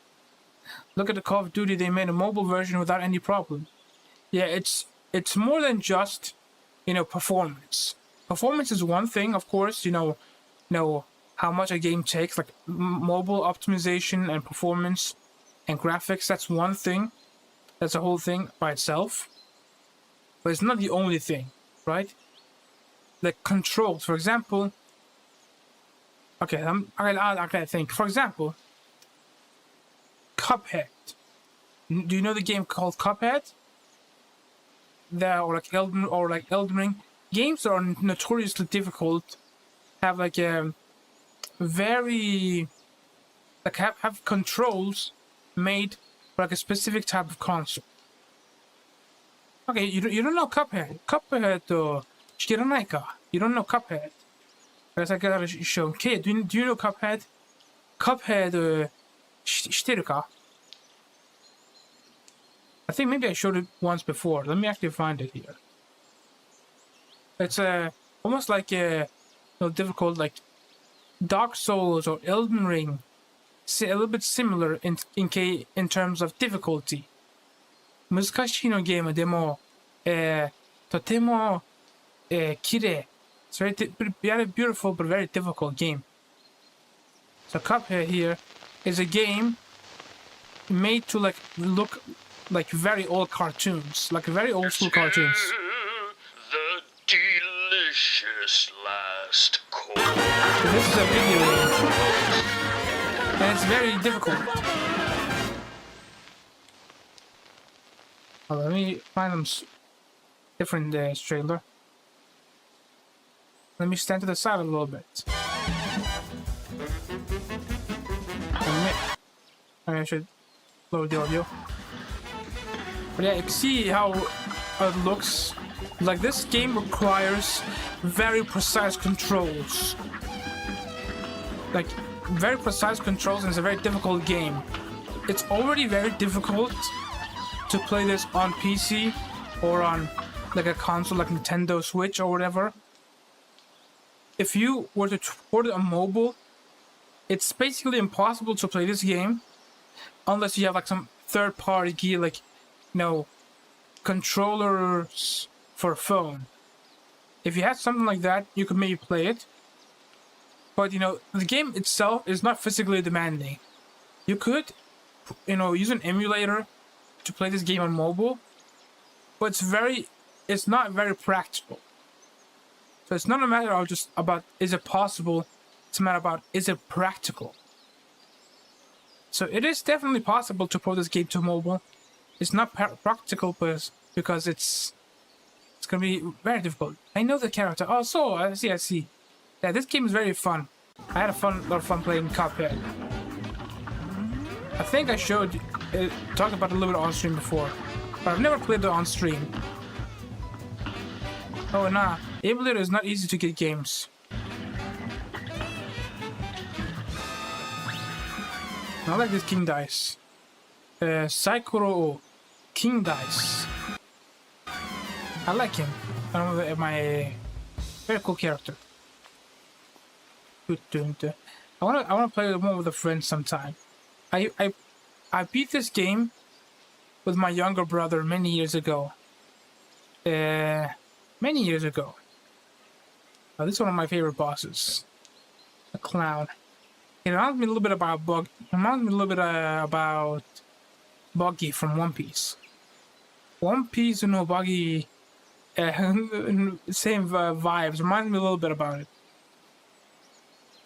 Look at the Call of Duty, they made a mobile version without any problem. Yeah, it's more than just, you know, performance. Performance is one thing, of course, you know how much a game takes, like mobile optimization and performance and graphics, that's one thing. That's a whole thing by itself. But it's not the only thing, right? The controls, for example. Okay, I think. For example, Cuphead. Do you know the game called Cuphead? Or like Elden Ring. Games that are notoriously difficult have like a very have controls made for like a specific type of console. Okay, you don't know Cuphead. Cuphead 知らないか? You don't know Cuphead. Guess I gotta show. Okay, do you know Cuphead? Cuphead 知ってるか? I think maybe I showed it once before. Let me actually find it here. It's almost like difficult, like Dark Souls or Elden Ring. A little bit similar in terms of difficulty. 難しいのゲームでも、とても、綺麗. It's very beautiful but very difficult game. So Cuphead here is a game made to like look like very old cartoons, like very old school cartoons. The delicious last course. So this is a video game, and it's very difficult. Well, let me find some different trailer. Let me stand to the side a little bit. I should lower the audio. But yeah, you can see how it looks. Like, this game requires very precise controls. Like, very precise controls, and it's a very difficult game. It's already very difficult to play this on PC or on like a console like Nintendo Switch or whatever. If you were to port it on mobile, it's basically impossible to play this game unless you have like some third-party gear, like, you know, controllers for a phone. If you had something like that, you could maybe play it. But, you know, the game itself is not physically demanding. You could, you know, use an emulator to play this game on mobile, but it's not very practical. So it's not a matter of just about is it possible, it's a matter about is it practical. So it is definitely possible to port this game to mobile. It's not practical because it's gonna be very difficult. I know the character. Oh, so I see. Yeah, this game is very fun. I had a lot of fun playing Cuphead. I think I talked about it a little bit on stream before, but I've never played it on stream. Oh nah, emulator is not easy to get games. I like this King Dice. Saikoro King Dice. I like him. I don't know, my very cool character. I wanna play more with a friend sometime. I beat this game with my younger brother many years ago. Many years ago. Oh, this is one of my favorite bosses. A clown. It reminds me a little bit about about Buggy from One Piece. One Piece and Buggy, same vibes. Reminds me a little bit about it.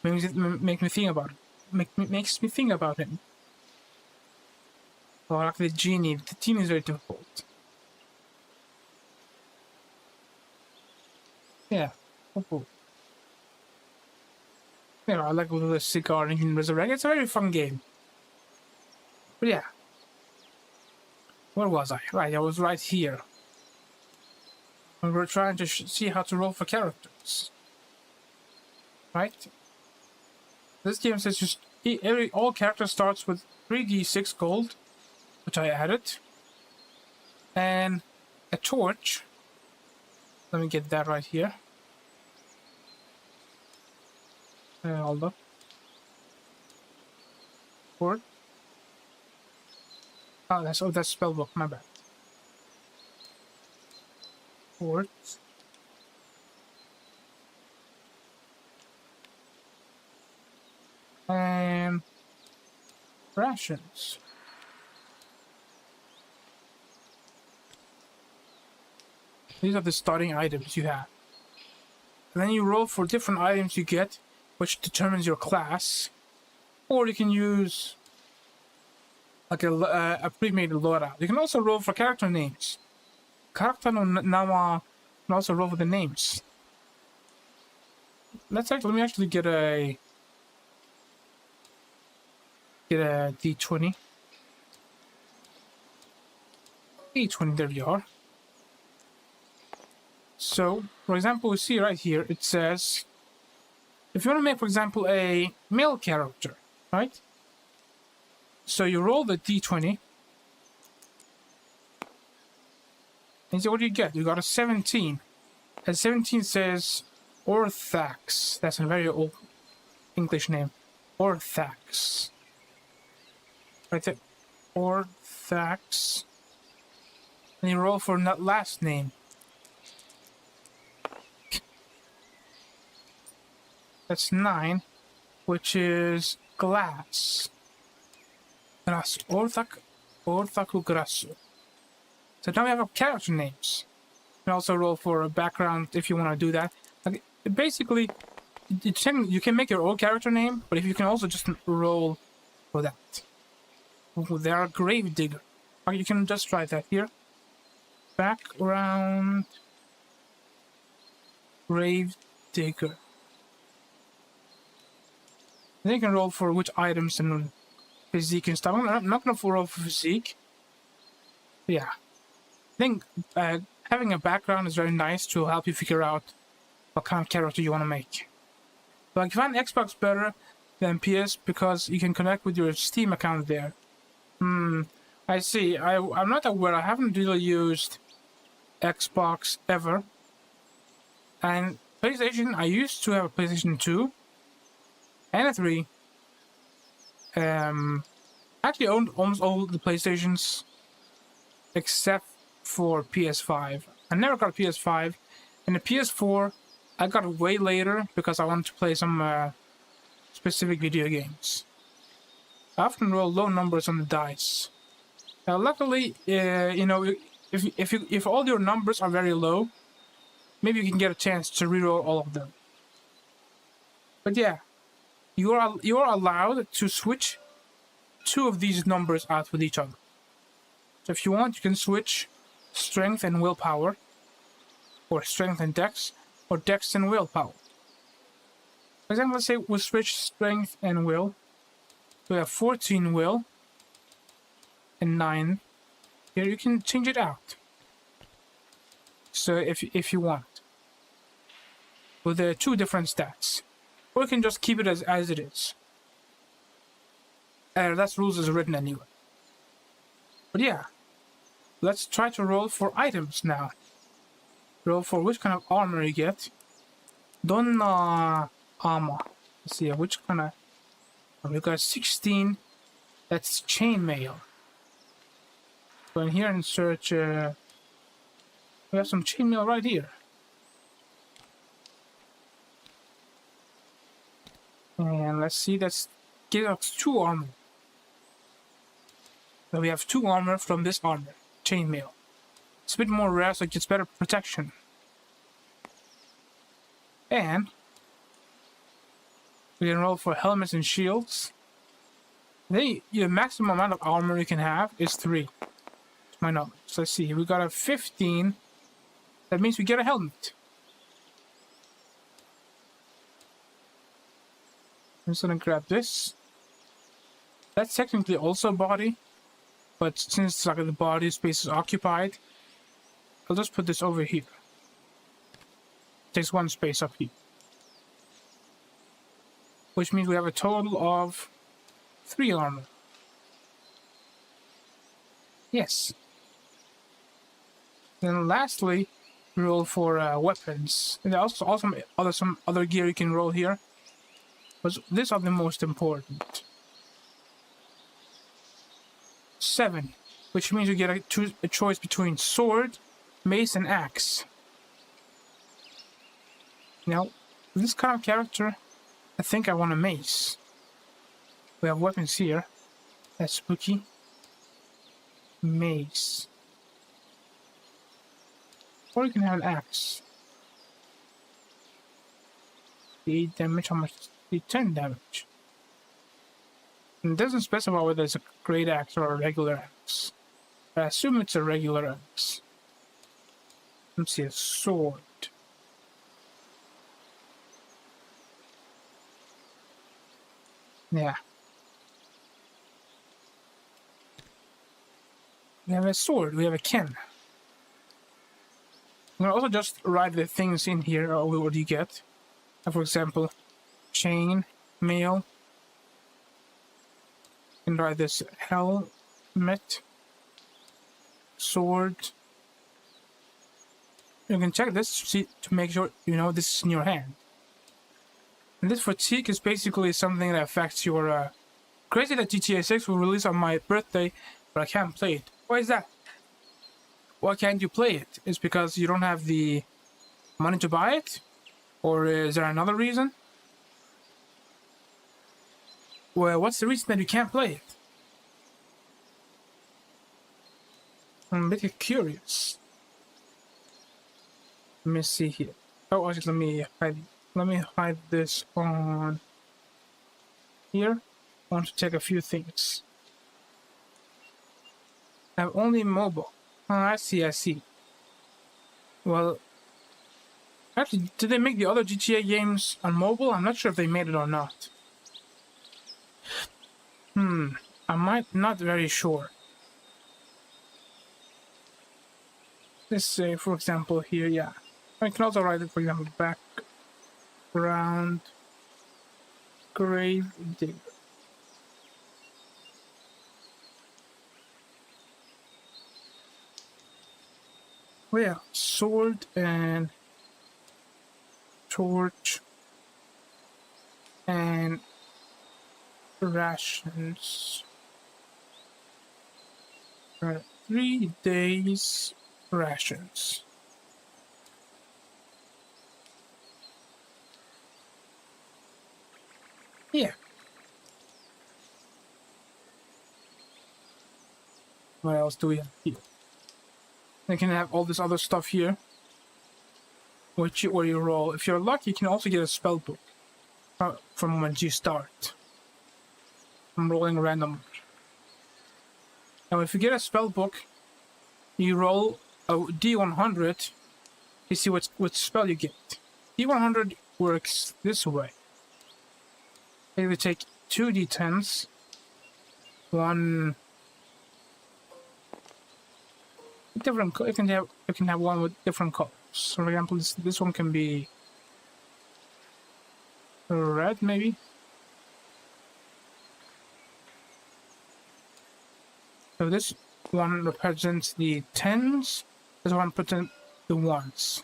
Makes me think about it. Makes me think about him. Oh, like the genie. The genie is very difficult. Yeah. Oh. You know, I like with a cigar and you can resurrect. It's a very fun game. But yeah. Where was I? Right, I was right here. We were trying to see how to roll for characters. Right? This game says just all character starts with 3d6 gold, which I added, and a torch. Let me get that right here. Hold up. Torch. Oh, that's spellbook. My bad. Torch. And rations. These are the starting items you have. And then you roll for different items you get, which determines your class. Or you can use like a pre-made loadout. You can also roll for character names. Character no nama can also roll for the names. Let me actually get a D20. D20, there we are. So, for example, we see right here, it says, if you want to make, for example, a male character, right? So you roll the D20. And so what do you get? You got a 17. And 17 says Orthax. That's a very old English name. Orthax. Right there. Orthax. And you roll for that last name. That's 9, which is glass. Grass. Orthaku Grassu. So now we have character names. You can also roll for a background if you want to do that. Like, basically, you can make your own character name, but if you can also just roll for that. Oh, they are grave digger. Or you can just try that here. Background grave digger. Then you can roll for which items and physique and stuff. I'm not gonna roll for physique. But yeah, I think having a background is very nice to help you figure out what kind of character you want to make. But I find Xbox better than PS because you can connect with your Steam account there. I see. I'm not aware. I haven't really used Xbox ever. And PlayStation, I used to have a PlayStation 2 and a 3. Actually owned almost all the PlayStations except for PS5. I never got a PS5, and the PS4 I got way later because I wanted to play some specific video games. I often roll low numbers on the dice. Luckily, you know, if all your numbers are very low, maybe you can get a chance to reroll all of them. But yeah, you are allowed to switch 2 of these numbers out with each other. So if you want, you can switch strength and willpower, or strength and dex, or dex and willpower. For example, let's say we switch strength and will. We have 14 will and 9. Here you can change it out. So if you want, with the 2 different stats, or you can just keep it as it is. That's rules as written anyway. But yeah, let's try to roll for items now. Roll for which kind of armor you get. Donna armor. Let's see which kind of. We got 16. That's chainmail. Go in here and search. We have some chainmail right here. And let's see. Let's get us 2 armor. So we have 2 armor from this armor, chainmail. It's a bit more rare, so it gets better protection. And we can roll for helmets and shields. The maximum amount of armor you can have is 3, to my knowledge. So let's see, we got a 15. That means we get a helmet. I'm just gonna grab this. That's technically also a body. But since like the body space is occupied, I'll just put this over here. Takes 1 space up here. Which means we have a total of 3 armor. Yes. Then lastly, we roll for weapons. And there's also some other gear you can roll here. But these are the most important. 7, which means you get a choice between sword, mace, and axe. Now, with this kind of character, I think I want a mace. We have weapons here. That's spooky. Mace. Or you can have an axe. 8 damage, how much? 10 damage. It doesn't specify whether it's a great axe or a regular axe. I assume it's a regular axe. Let's see, a sword. Yeah. We have a sword, we have a cairn. I'm gonna also just write the things in here, or what you get. For example, chain, mail. And write this helmet, sword. You can check this to make sure you know this is in your hand. And this fatigue is basically something that affects your. Crazy that GTA 6 will release on my birthday, but I can't play it. Why is that? Why can't you play it? Is because you don't have the money to buy it, or is there another reason? Well, what's the reason that you can't play it? I'm a bit curious. Let me see here. Oh, actually, let me hide this on here. I want to check a few things. I have only mobile. Oh, I see. Well, actually, did they make the other GTA games on mobile? I'm not sure if they made it or not. I might not very sure. Let's say, for example, here, yeah. I can also write it, for example, background grave digger. Oh yeah, sword and torch and rations. 3 days rations. Yeah. What else do we have here? We can have all this other stuff here, which where you roll. If you're lucky, you can also get a spell book from when you start. I'm rolling random. Now, if you get a spell book, you roll a D100 to see what spell you get. D100 works this way. You would take 2 D10s, one different. You can have one with different colors. So for example, this one can be red, maybe. So this one represents the 10s. This one represents the 1s.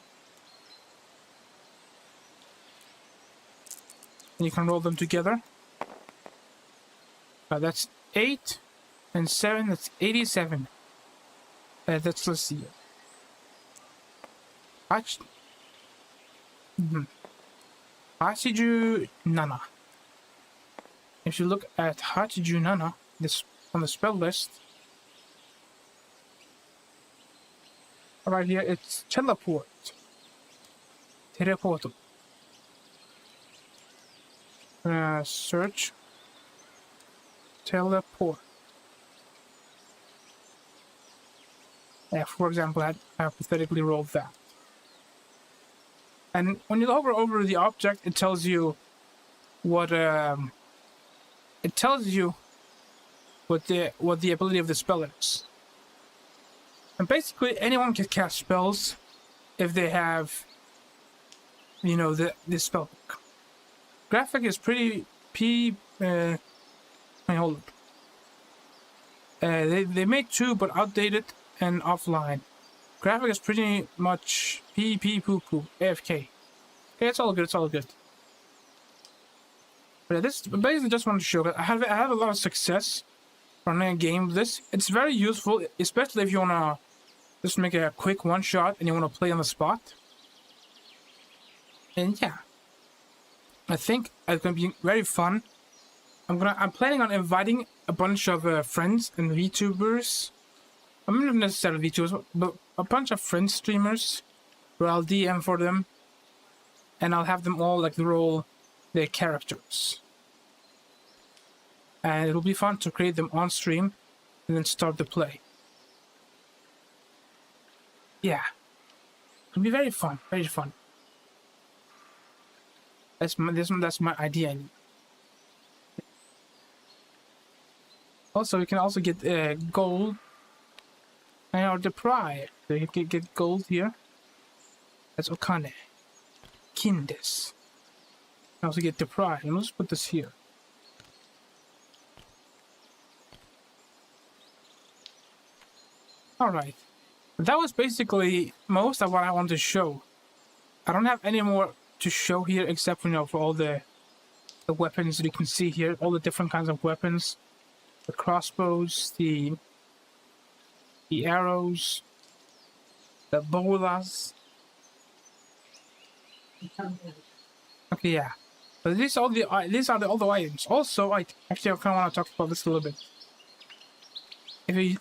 And you can roll them together. That's 8 and 7. That's 87. Let's see. Hachiju Nana. If you look at Hachiju Nana, this on the spell list, right here it's teleport. Teleporto. Search. Teleport. For example, I hypothetically rolled that. And when you hover over the object, it tells you what the ability of the spell is. And basically, anyone can cast spells if they have, the spell book. Graphic is pretty hold up. They made 2, but outdated and offline. Graphic is pretty much poo AFK. Okay, it's all good. It's all good. But this basically just wanted to show that I have a lot of success running a game with this. It's very useful, especially if you wanna just make a quick one shot and you wanna play on the spot. And yeah, I think it's gonna be very fun. I'm planning on inviting a bunch of friends and VTubers. I'm not necessarily VTubers, but a bunch of friend streamers where I'll DM for them, and I'll have them all roll their characters. And it'll be fun to create them on stream and then start the play. Yeah, it'll be very fun, very fun. That's my idea. Also, you can also get gold and the prize. So you can get gold here. That's Okane. Kindes. You also get the prize. And let's put this here. Alright. That was basically most of what I wanted to show. I don't have any more to show here except for, for all the weapons that you can see here. All the different kinds of weapons. The crossbows, the arrows, the bolas. Okay, yeah. But these are all the items. Also, I kind of want to talk about this a little bit.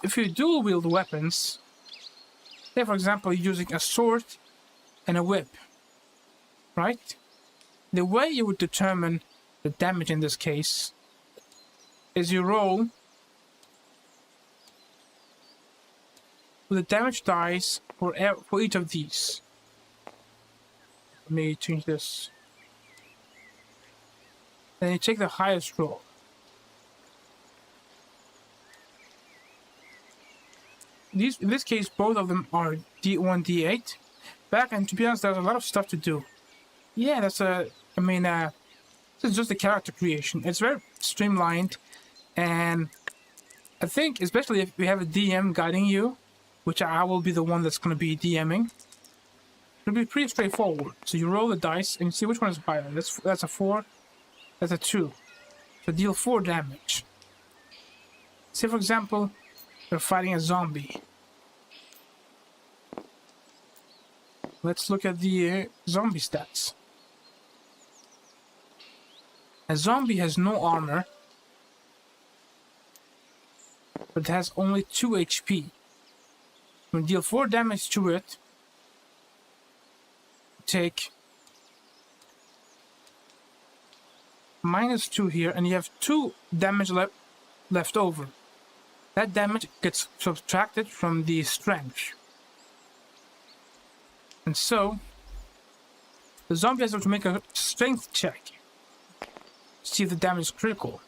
If you dual wield weapons, say for example you're using a sword and a whip, right? The way you would determine the damage in this case is you roll with the damage dice for each of these. Let me change this. Then you take the highest roll. in this case, both of them are D1, D8. Back, and to be honest, there's a lot of stuff to do. Yeah, this is just a character creation. It's very streamlined, and I think, especially if we have a DM guiding you, which I will be the one that's going to be DMing, it'll be pretty straightforward. So you roll the dice and you see which one is higher. That's a 4, that's a 2. So deal 4 damage. Say, for example, you're fighting a zombie. Let's look at the zombie stats. A zombie has no armor, but it has only 2 HP. When you deal 4 damage to it, take -2 here, and you have 2 damage left over. That damage gets subtracted from the strength. And so, the zombie has to make a strength check. See if the damage is critical.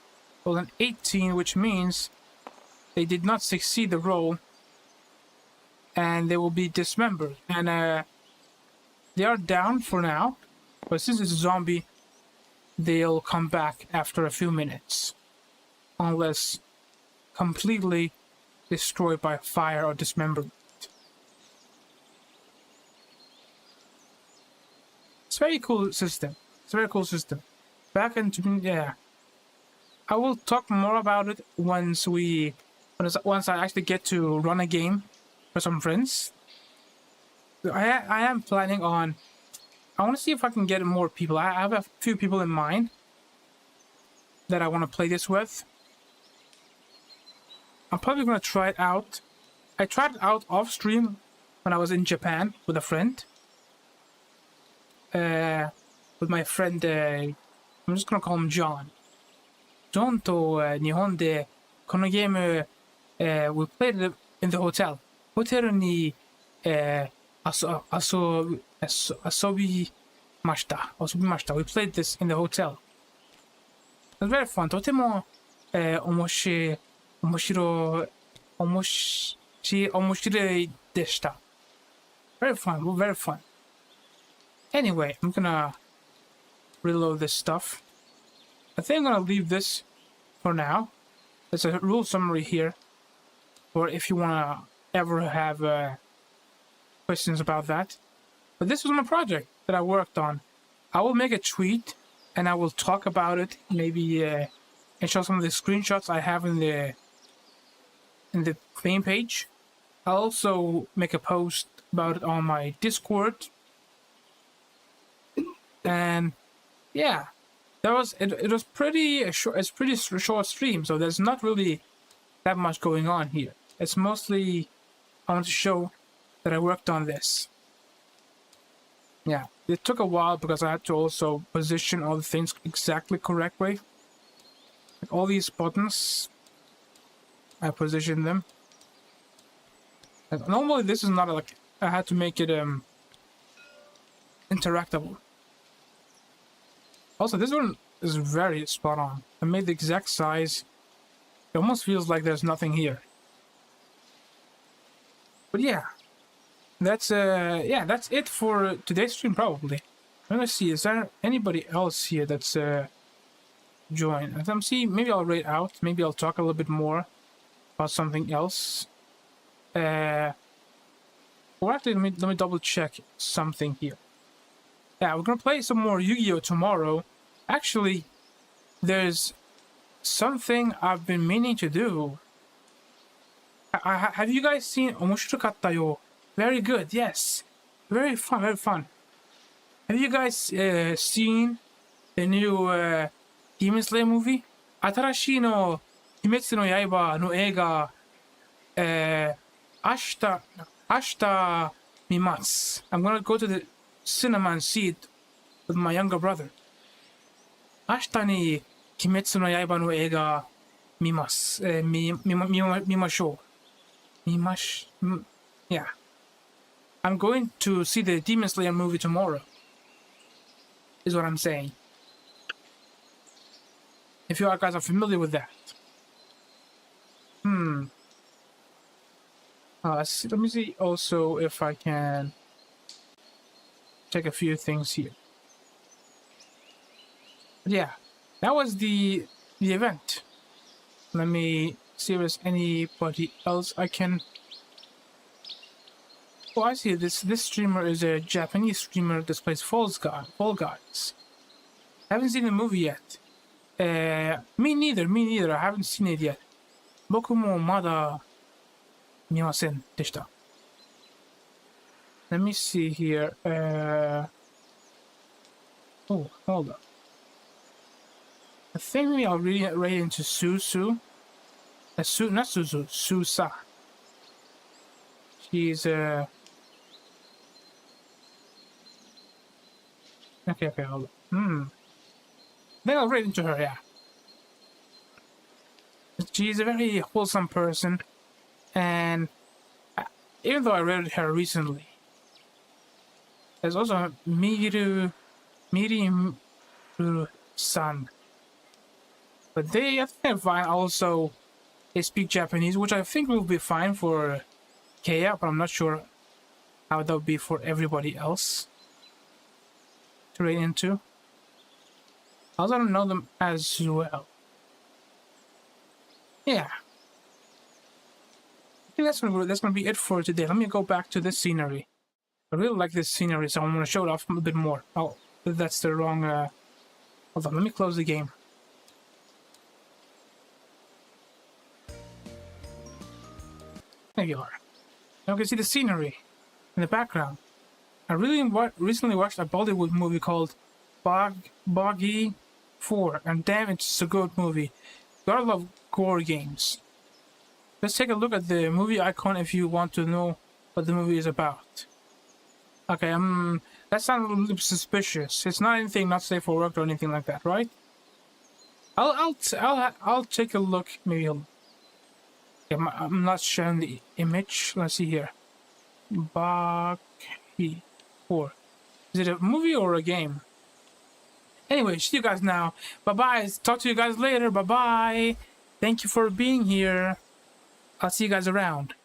Well, an 18, which means they did not succeed the roll, and they will be dismembered. And they are down for now, but since it's a zombie, they'll come back after a few minutes, unless completely destroyed by fire or dismemberment. It's a very cool system. It's a very cool system. Back into, yeah. I will talk more about it once I actually get to run a game for some friends. I am planning on, I want to see if I can get more people. I have a few people in mind that I want to play this with. I'm probably going to try it out. I tried it out off stream when I was in Japan with a friend. With my friend, I'm just going to call him John. John to Nihon de kono game we played it in the hotel. Hotel ni asobimashita. We played this in the hotel. It was very fun. とても面白いでした. Very fun, very fun. Anyway, I'm gonna reload this stuff. I think I'm gonna leave this for now. There's a rule summary here, or if you wanna ever have questions about that. But this was my project that I worked on. I will make a tweet and I will talk about it, maybe and show some of the screenshots I have in the main page. I'll also make a post about it on my Discord. And yeah, it was pretty short. It's pretty short stream, so there's not really that much going on here. It's mostly I want to show that I worked on this. Yeah, it took a while because I had to also position all the things exactly correctly. Like all these buttons, I positioned them. And normally this is not like I had to make it interactable. Also, this one is very spot on. I made the exact size. It almost feels like there's nothing here. But yeah, that's it for today's stream probably. Let me see, is there anybody else here that's joined? Let me see, maybe I'll rate out. Maybe I'll talk a little bit more about something else. Or actually, let me double check something here. Yeah, we're gonna play some more Yu-Gi-Oh! Tomorrow. Actually, there's something I've been meaning to do. Have you guys seen Omoshirokata yo? Very good, yes. Very fun, very fun. Have you guys seen the new Demon Slayer movie? 新しいの鬼滅の刃の映画、明日見ます。I'm gonna go to the cinema and see it with my younger brother. 明日に鬼滅の刃の映画見ます。見ましょう。Yeah. I'm going to see the Demon Slayer movie tomorrow. Is what I'm saying. If you guys are familiar with that. Let me see also if I can check a few things here. But yeah, that was the event. Let me see if there's anybody else I can. Oh, I see. This streamer is a Japanese streamer that plays Fall Guys. I haven't seen the movie yet. Me neither. I haven't seen it yet. Boku mo mada mimasen deshita. Let me see here. Oh, hold up. I think we are really right into Susu. Not Susu, Susa. She's okay, hold on. I think I'll read into her, yeah. She's a very wholesome person, and even though I read her recently, there's also Miru san. But I think they're fine. Also, they speak Japanese, which I think will be fine for Kaya, but I'm not sure how that would be for everybody else to read into. I also don't know them as well. Yeah. I think that's gonna be it for today. Let me go back to this scenery. I really like this scenery, so I'm gonna show it off a bit more. Oh, that's the wrong. Hold on. Let me close the game. There you are. Now you can see the scenery in the background. I recently watched a Bollywood movie called Boggy 4, and damn, it's a good movie. Gotta love gore games. Let's take a look at the movie icon if you want to know what the movie is about. Okay, that sounds a little suspicious. It's not anything not safe for work or anything like that, right? I'll take a look. Maybe I'm not showing the image. Let's see here. Baki 4. Is it a movie or a game? Anyway, see you guys now. Bye-bye. Talk to you guys later. Bye-bye. Thank you for being here. I'll see you guys around.